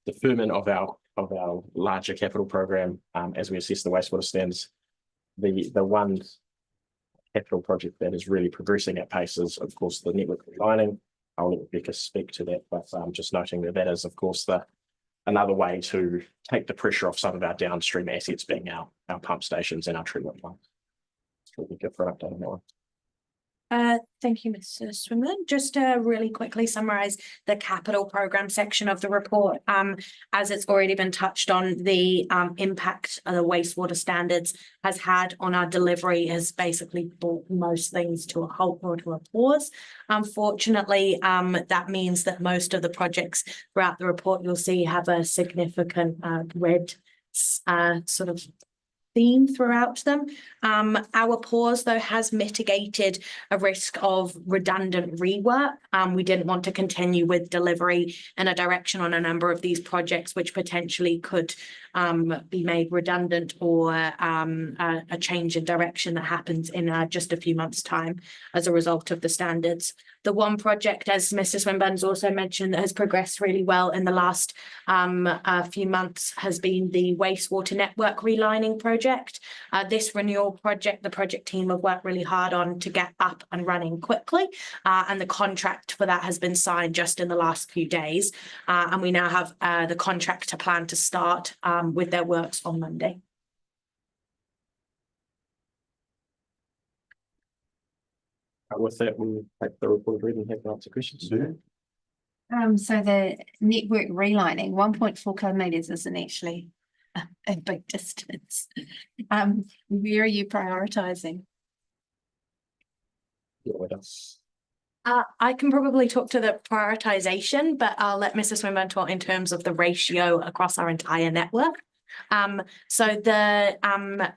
deferment of our larger capital program as we assess the wastewater standards, the one capital project that is really progressing at pace is, of course, the network relining. I'll let Rebecca speak to that, but just noting that is, of course, another way to take the pressure off some of our downstream assets, being our pump stations and our treatment plants. Rebecca, for an update on that one. Thank you, Mr. Swinburne. Just to really quickly summarize the capital program section of the report, as it's already been touched on, the impact of the wastewater standards has had on our delivery has basically brought most things to a halt or to a pause. Unfortunately, that means that most of the projects throughout the report you'll see have a significant red sort of theme throughout them. Our pause, though, has mitigated a risk of redundant rework. We didn't want to continue with delivery in a direction on a number of these projects, which potentially could be made redundant, or a change in direction that happens in just a few months' time as a result of the standards. The one project, as Mr. Swinburne's also mentioned, that has progressed really well in the last few months has been the wastewater network relining project. This renewal project, the project team have worked really hard on to get up and running quickly, and the contract for that has been signed just in the last few days. And we now have the contractor plan to start with their works on Monday. With that, we'll take the report read and have an answer questions. So the network relining, 1.4 kilometers isn't actually a big distance. Where are you prioritizing? I can probably talk to the prioritization, but I'll let Mr. Swinburne talk in terms of the ratio across our entire network. So the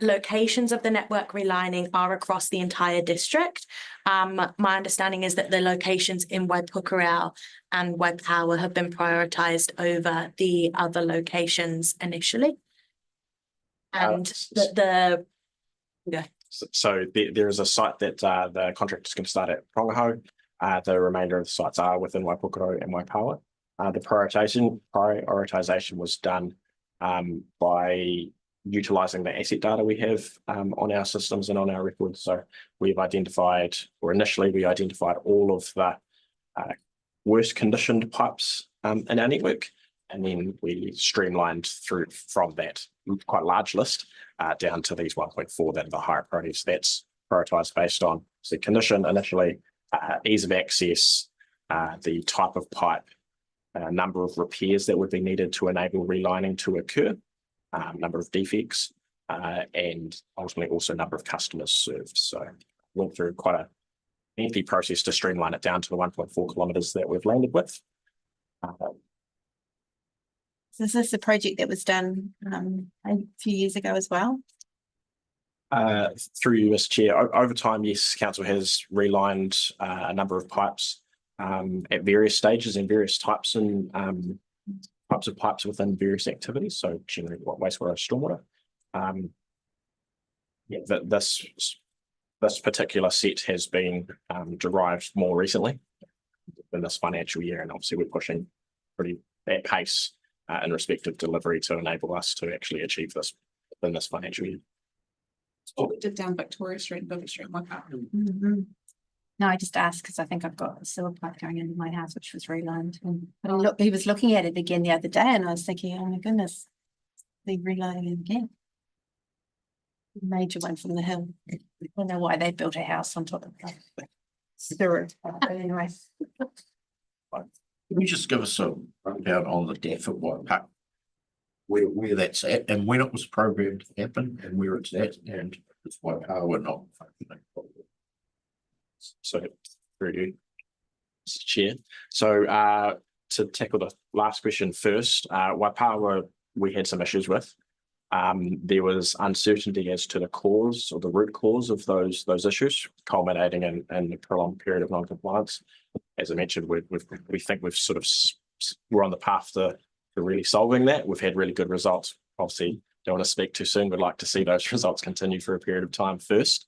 locations of the network relining are across the entire district. My understanding is that the locations in Waipukurau and Waipawa have been prioritized over the other locations initially. And So there is a site that the contract is going to start at Rongoho. The remainder of the sites are within Waipukurau and Waipawa. The prioritization was done by utilising the asset data we have on our systems and on our records. So we've identified, or initially we identified, all of the worst conditioned pipes in our network, and then we streamlined through from that quite large list down to these 1.4 that are the higher priorities. That's prioritised based on the condition initially, ease of access, the type of pipe, number of repairs that would be needed to enable relining to occur, number of defects, and ultimately also number of customers served. So went through quite a lengthy process to streamline it down to the 1.4 kilometres that we've landed with. Is this a project that was done a few years ago as well? Through you, Mr. Chair, over time, yes, council has relined a number of pipes at various stages and various types and types of pipes within various activities. So generally, wastewater, stormwater. This particular set has been derived more recently in this financial year, and obviously we're pushing pretty at pace in respect of delivery to enable us to actually achieve this within this financial year. What we did down Victoria Street and Bivy Street, No, I just asked because I think I've got a sewer pipe going into my house, which was relined. But he was looking at it again the other day and I was thinking, oh my goodness, they relining it again. Major one from the hill. I don't know why they built a house on top of that. Sewer, but anyway. Can you just give us a rundown on the DEF at White Park? Where that's at and when it was programmed to happen and where it's at and it's White Power we're not functioning properly. So, through you, Mr. Chair. So, to tackle the last question first, Waipawa, we had some issues with. There was uncertainty as to the cause or the root cause of those issues, culminating in a prolonged period of non-compliance. As I mentioned, we think we've sort of we're on the path to really solving that. We've had really good results. Obviously, don't want to speak too soon. We'd like to see those results continue for a period of time first.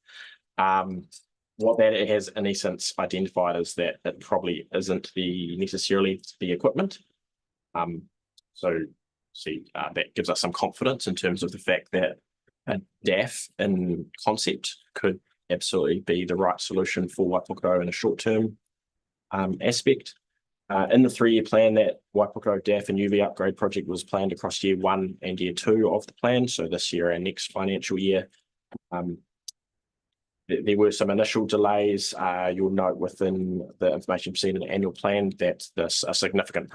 What that it has in essence identified is that it probably isn't necessarily the equipment. So that gives us some confidence in terms of the fact that a DAF in concept could absolutely be the right solution for Waipukurau in a short-term aspect. In the 3-year plan, that Waipukurau DAF and UV upgrade project was planned across year 1 and year 2 of the plan. So this year and next financial year. There were some initial delays. You'll note within the information seen in the annual plan that a significant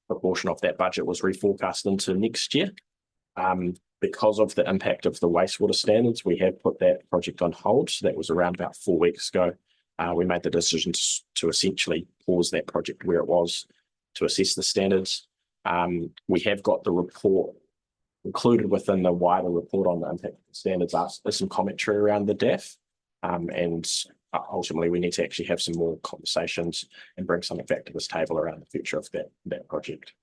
proportion of that budget was reforecast into next year. Because of the impact of the wastewater standards, we have put that project on hold. So that was around about 4 weeks ago. We made the decision to essentially pause that project where it was to assess the standards. We have got the report included within the wider report on the impact of the standards. There's some commentary around the DAF. And ultimately, we need to actually have some more conversations and bring something back to this table around the future of that project.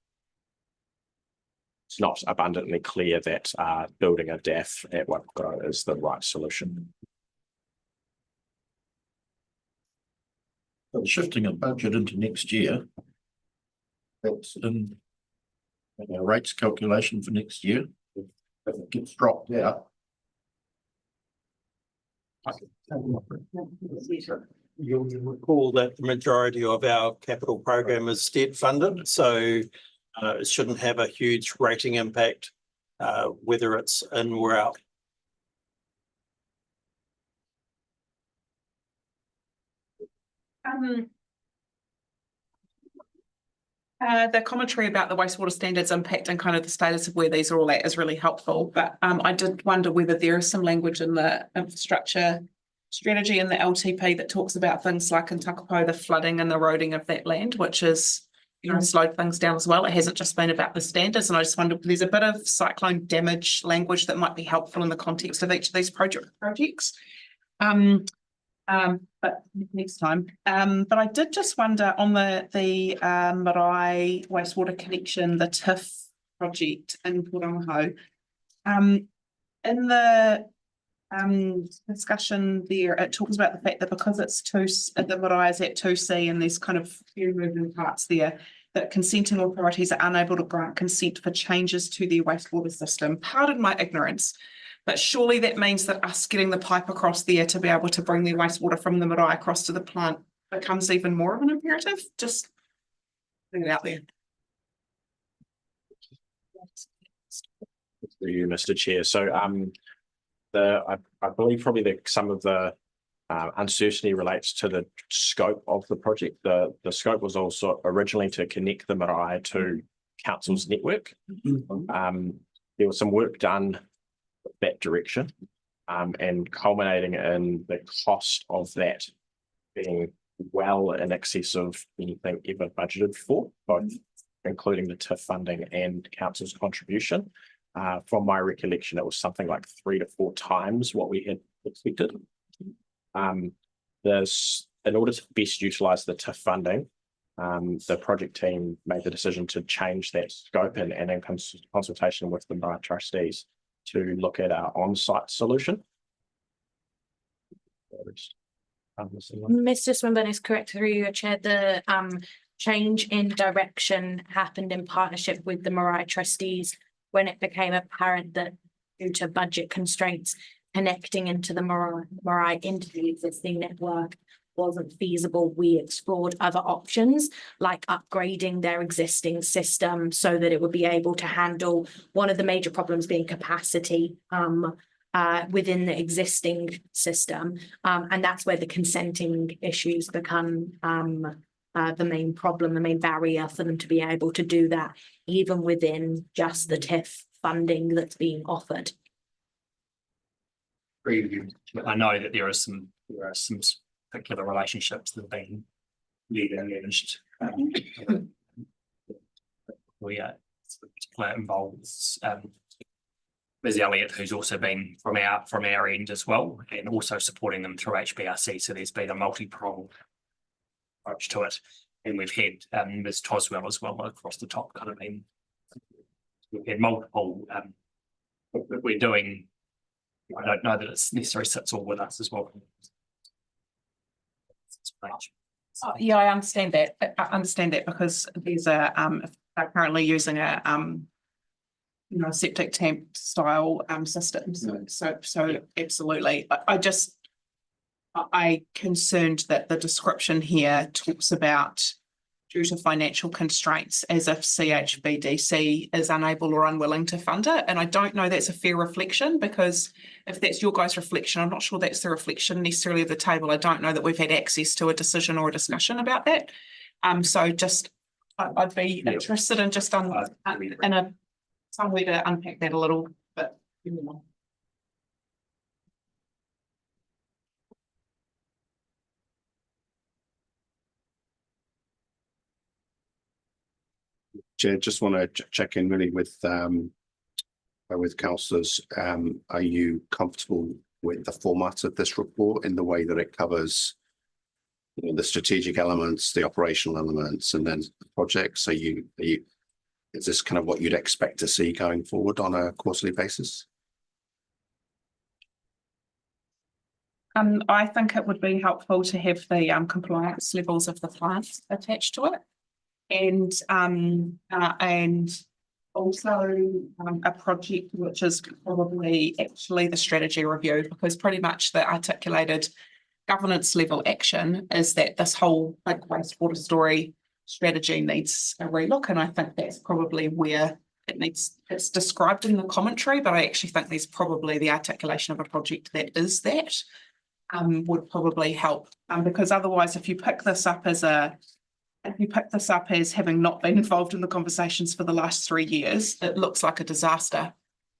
It's not abundantly clear that building a DAF at Waipukurau is the right solution. So shifting a budget into next year, that's in our rates calculation for next year. If it gets dropped out. You'll recall that the majority of our capital program is debt funded, so it shouldn't have a huge rating impact, whether it's in or out. The commentary about the wastewater standards impact and kind of the status of where these are all at is really helpful. But I did wonder whether there is some language in the infrastructure strategy in the LTP that talks about things like in Takapo, the flooding and the eroding of that land, which is, slowed things down as well. It hasn't just been about the standards. And I just wonder, there's a bit of cyclone damage language that might be helpful in the context of each of these projects. But next time. But I did just wonder on the Marae wastewater connection, the TIF project in Poramaho. In the discussion there, it talks about the fact that because it's the Marae is at 2C and there's kind of few moving parts there, that consenting authorities are unable to grant consent for changes to their wastewater system. Pardon my ignorance. But surely that means that us getting the pipe across there to be able to bring the wastewater from the Marae across to the plant becomes even more of an imperative. Just putting it out there. For you, Mr. Chair. So I believe probably some of the uncertainty relates to the scope of the project. The scope was also originally to connect the Marae to council's network. There was some work done that direction, and culminating in the cost of that being well in excess of anything ever budgeted for, both including the TIF funding and council's contribution. From my recollection, it was something like 3 to 4 times what we had expected. In order to best utilise the TIF funding, the project team made the decision to change that scope and in consultation with the Marae trustees to look at our on-site solution. Mr. Swinburne is correct through your chair. The change in direction happened in partnership with the Marae trustees when it became apparent that due to budget constraints, connecting into the Marae into the existing network wasn't feasible, we explored other options like upgrading their existing system so that it would be able to handle one of the major problems being capacity within the existing system. And that's where the consenting issues become the main problem, the main barrier for them to be able to do that, even within just the TIF funding that's being offered. I know that there are some particular relationships that have been managed. We involves Ms. Elliott, who's also been from our end as well, and also supporting them through HBRC. So there's been a multi-pronged approach to it, and we've had Ms. Toswell as well across the top. Kind of been we've had multiple. We're doing. I don't know that it's necessarily sits all with us as well. Yeah, I understand that. I understand that because these are they're currently using a septic tank style systems. So absolutely. I concerned that the description here talks about due to financial constraints as if CHBDC is unable or unwilling to fund it. And I don't know that's a fair reflection, because if that's your guys' reflection, I'm not sure that's the reflection necessarily of the table. I don't know that we've had access to a decision or a discussion about that. So just I'd be interested in just in some way to unpack that a little bit. Chair, just want to check in really with councillors. Are you comfortable with the format of this report in the way that it covers the strategic elements, the operational elements, and then the projects? Is this kind of what you'd expect to see going forward on a quarterly basis? I think it would be helpful to have the compliance levels of the plants attached to it. And also a project which is probably actually the strategy review, because pretty much the articulated governance level action is that this whole big wastewater story strategy needs a relook, and I think that's probably where it's described in the commentary, but I actually think there's probably the articulation of a project that is that would probably help, because otherwise if you pick this up as having not been involved in the conversations for the last 3 years, it looks like a disaster.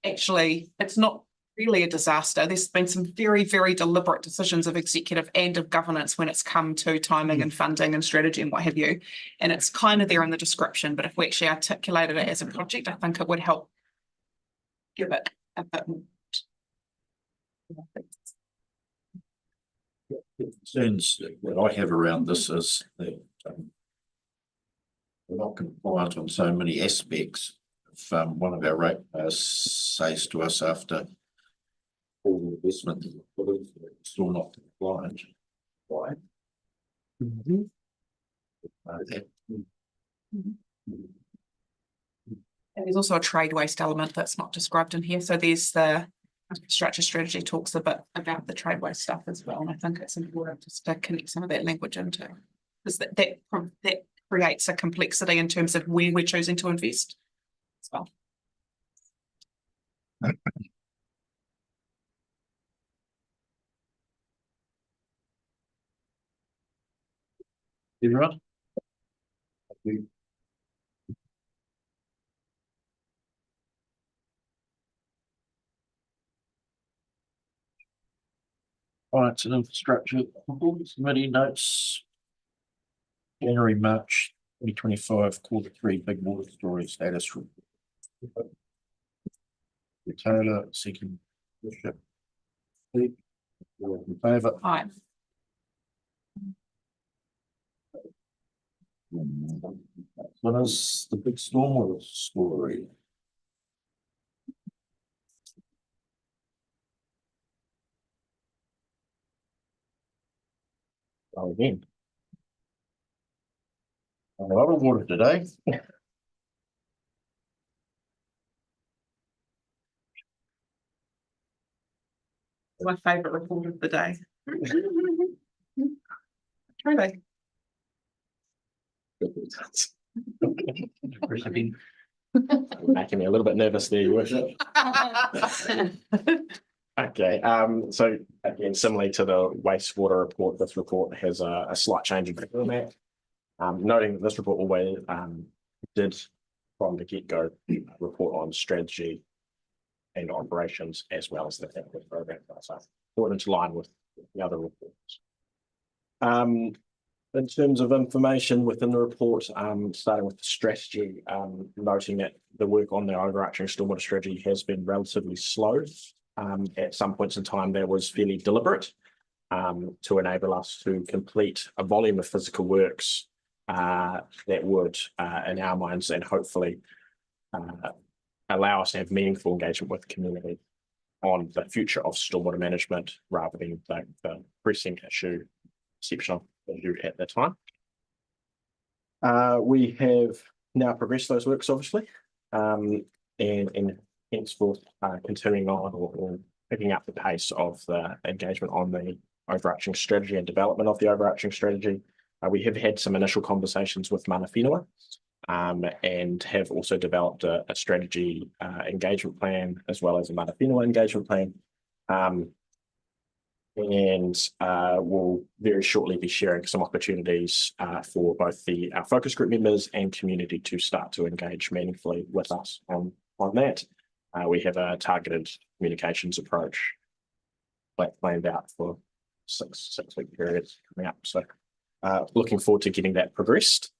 Actually, it's not really a disaster. There's been some very, very deliberate decisions of executive and of governance when it's come to timing and funding and strategy and what have you. And it's kind of there in the description, but if we actually articulated it as a project, I think it would help give it a bit more. The concerns that I have around this is that we're not compliant on so many aspects. If one of our ratepayers says to us after all the investment is still not compliant, why? And there's also a trade waste element that's not described in here. So there's the infrastructure strategy talks a bit about the trade waste stuff as well. And I think it's important just to connect some of that language into, because that creates a complexity in terms of where we're choosing to invest as well. Everyone? Finance and Infrastructure Performance Committee notes. January, March 2025, Q3 big water storage status report. Taylor seeking leadership. All in favour? Aye. What is the big stormwater story? Oh, again. A lot of water today. My favourite report of the day. Really? Making me a little bit nervous there, your worship. Okay, so again, similarly to the wastewater report, this report has a slight change in format. Noting that this report always did from the get-go report on strategy and operations as well as the capital program. So brought into line with the other reports. In terms of information within the report, starting with the strategy, noting that the work on the overarching stormwater strategy has been relatively slow. At some points in time, that was fairly deliberate to enable us to complete a volume of physical works that would, in our minds, and hopefully allow us to have meaningful engagement with the community on the future of stormwater management rather than the pressing issue perception of issue at the time. We have now progressed those works, obviously, and henceforth continuing on or picking up the pace of the engagement on the overarching strategy and development of the overarching strategy. We have had some initial conversations with Mana Whenua, and have also developed a strategy engagement plan as well as a Mana Whenua engagement plan. And we'll very shortly be sharing some opportunities for both our focus group members and community to start to engage meaningfully with us on that. We have a targeted communications approach planned out for six-week periods coming up. So looking forward to getting that progressed.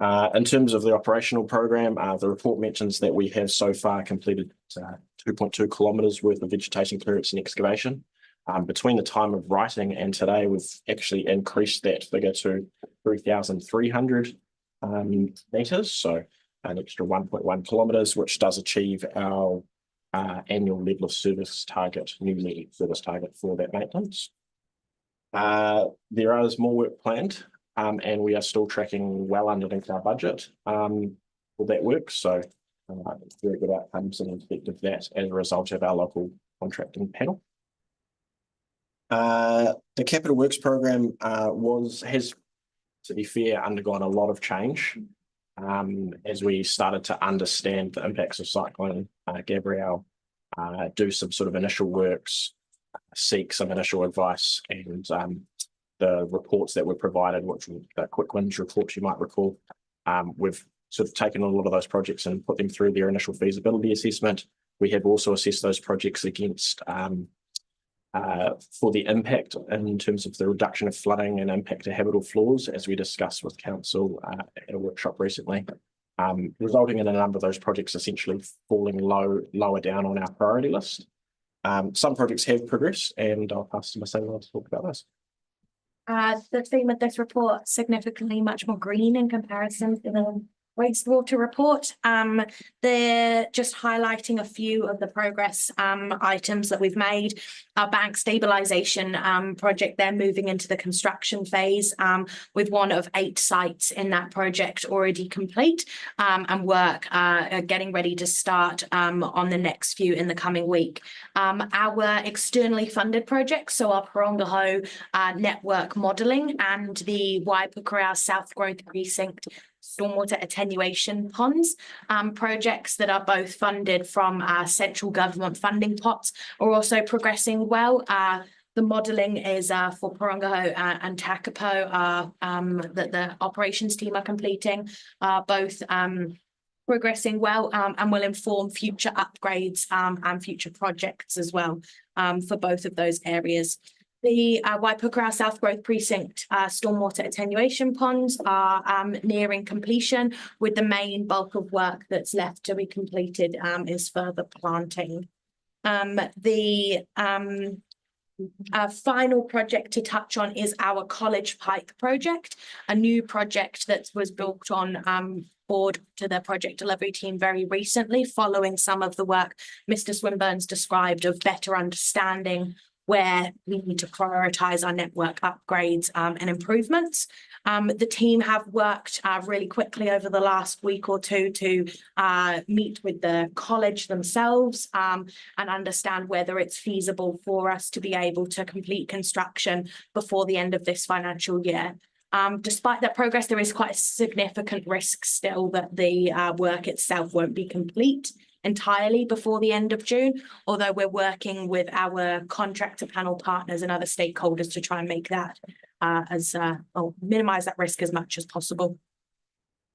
In terms of the operational program, the report mentions that we have so far completed 2.2 kilometres worth of vegetation clearance and excavation. Between the time of writing and today, we've actually increased that figure to 3,300 metres, so an extra 1.1 kilometres, which does achieve our annual level of service target, new level of service target for that maintenance. There is more work planned, and we are still tracking well underneath our budget for that work. So very good outcomes in respect of that as a result of our local contracting panel. The capital works program has, to be fair, undergone a lot of change as we started to understand the impacts of Cyclone Gabrielle, do some sort of initial works, seek some initial advice, and the reports that were provided, which were the quick wins reports you might recall, we've sort of taken a lot of those projects and put them through their initial feasibility assessment. We have also assessed those projects against for the impact in terms of the reduction of flooding and impact to habitable floors, as we discussed with council at a workshop recently, resulting in a number of those projects essentially falling lower down on our priority list. Some projects have progressed, and I'll pass to Marcelo to talk about those. The theme of this report, significantly much more green in comparison to the wastewater report. They're just highlighting a few of the progress items that we've made. Our bank stabilization project, they're moving into the construction phase with one of 8 sites in that project already complete, and work getting ready to start on the next few in the coming week. Our externally funded projects, so our Parongaho network modelling and the Waipukurau South Growth Precinct stormwater attenuation ponds projects that are both funded from central government funding pots are also progressing well. The modelling is for Parongaho and Takapo that the operations team are completing, both progressing well and will inform future upgrades and future projects as well for both of those areas. The Waipukurau South Growth Precinct stormwater attenuation ponds are nearing completion, with the main bulk of work that's left to be completed is further planting. The final project to touch on is our College Pike project, a new project that was built on board to the project delivery team very recently, following some of the work Mr. Swinburne's described of better understanding where we need to prioritise our network upgrades and improvements. The team have worked really quickly over the last week or two to meet with the college themselves and understand whether it's feasible for us to be able to complete construction before the end of this financial year. Despite that progress, there is quite a significant risk still that the work itself won't be complete entirely before the end of June, although we're working with our contractor panel partners and other stakeholders to try and make that minimize that risk as much as possible.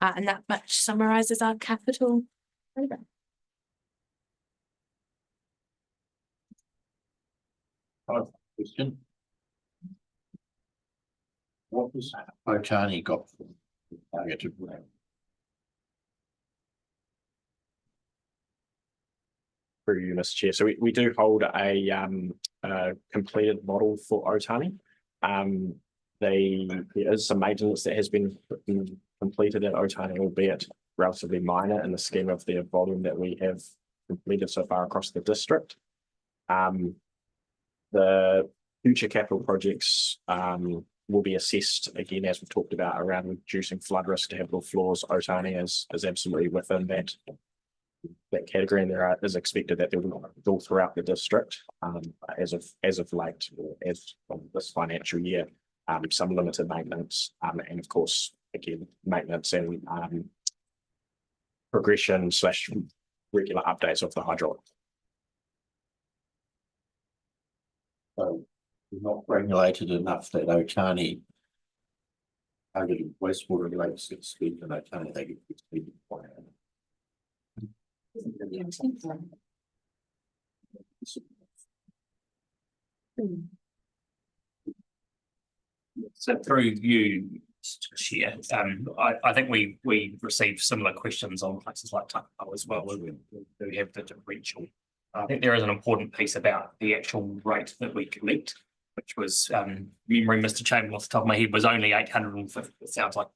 And that much summarizes our capital program. Question. What was Otani got for targeted work? Through you, Mr. Chair. So we do hold a completed model for Otani. There is some maintenance that has been completed at Otani, albeit relatively minor in the scheme of the volume that we have completed so far across the district. The future capital projects will be assessed again, as we've talked about, around reducing flood risk to habitable floors. Otani is absolutely within that category, and there is expected that there will be all throughout the district as of late, or as of this financial year, some limited maintenance, and of course, again, maintenance and progression / regular updates of the hydraulic. So not regulated enough that Otani targeted wastewater related to speed and Otani they get speed plan. So through you, Mr. Chair, I think we received similar questions on places like Takapau as well, where we do have the differential. I think there is an important piece about the actual rate that we collect, which was, memory Mr. Chamberlain off the top of my head, was only 850, it sounds like,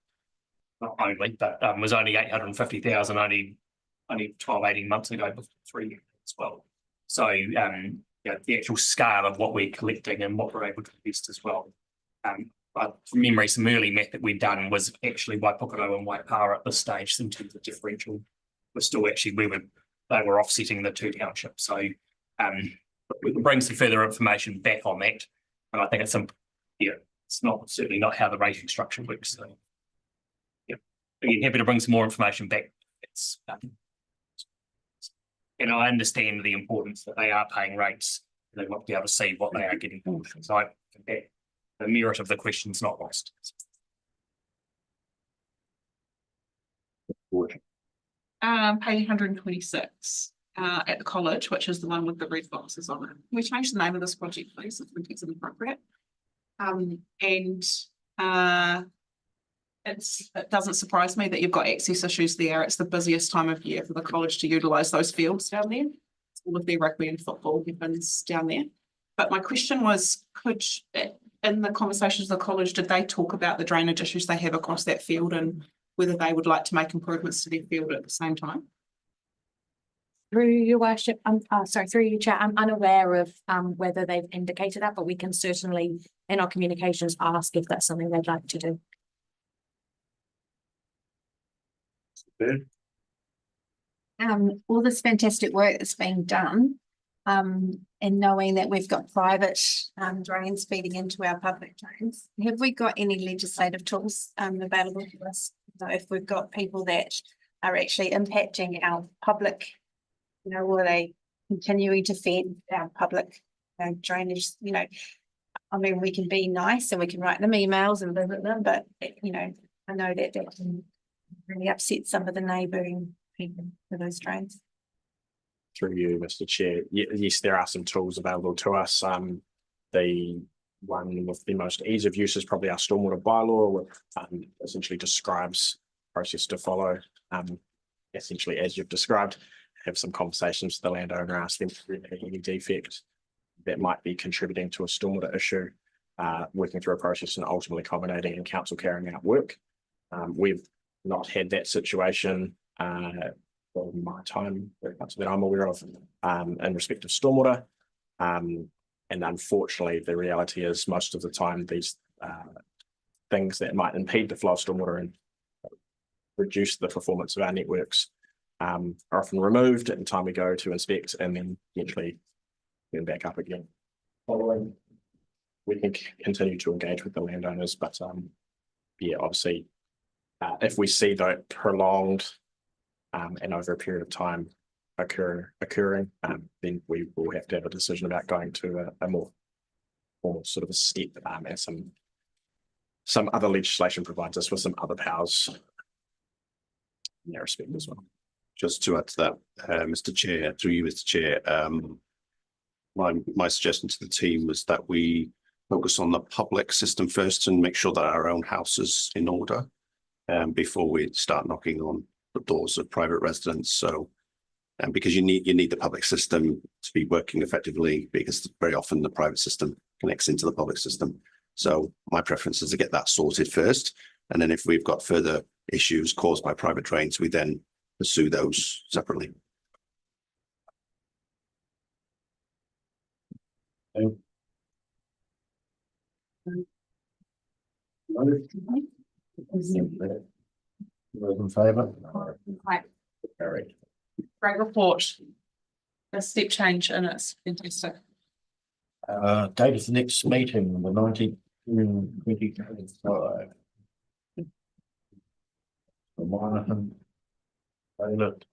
not only, but was only 850,000 only 12, 18 months ago, before 3 years as well. So, the actual scale of what we're collecting and what we're able to invest as well. But from memory, some early math that we'd done was actually Waipokoro and Waipara at this stage in terms of differential. We're still actually, they were offsetting the two townships. So we can bring some further information back on that. And I think it's certainly not how the rating structure works. So again, happy to bring some more information back. And I understand the importance that they are paying rates. They want to be able to see what they are getting. So I think that the merit of the question is not lost. Page 126, at the college, which is the one with the red boxes on it. Can we change the name of this project, please, if we think it's inappropriate? It doesn't surprise me that you've got access issues there. It's the busiest time of year for the college to utilise those fields down there. All of their rugby and football happens down there. But my question was, in the conversations of the college, did they talk about the drainage issues they have across that field and whether they would like to make improvements to their field at the same time? Through your worship, through you, Chair, I'm unaware of whether they've indicated that, but we can certainly in our communications ask if that's something they'd like to do. All this fantastic work that's being done, and knowing that we've got private drains feeding into our public drains, have we got any legislative tools available to us? So if we've got people that are actually impacting our public, are they continuing to feed our public drainage? I mean, we can be nice and we can write them emails and visit them, but I know that can really upset some of the neighbouring people for those drains. Through you, Mr. Chair. Yes, there are some tools available to us. The one with the most ease of use is probably our stormwater bylaw, which essentially describes process to follow. Essentially, as you've described, have some conversations with the landowner, ask them for any defect that might be contributing to a stormwater issue, working through a process and ultimately accommodating and council carrying out work. We've not had that situation for my time that I'm aware of in respect of stormwater. And unfortunately, the reality is most of the time these things that might impede the flow of stormwater and reduce the performance of our networks are often removed at the time we go to inspect and then eventually turn back up again. Following, we can continue to engage with the landowners, but yeah, obviously, if we see that prolonged and over a period of time occurring, then we will have to have a decision about going to a more sort of a step, and some other legislation provides us with some other powers in that respect as well. Just to add to that, Mr. Chair, through you, Mr. Chair, my suggestion to the team was that we focus on the public system first and make sure that our own house is in order, before we start knocking on the doors of private residents. So, and because you need the public system to be working effectively, because very often the private system connects into the public system. So my preference is to get that sorted first, and then if we've got further issues caused by private drains, we then pursue those separately. Those in favour? Right. Carried. Great report. A step change and it's fantastic. Date of the next meeting, the 19th June 2025. The Monaghan. Toilet.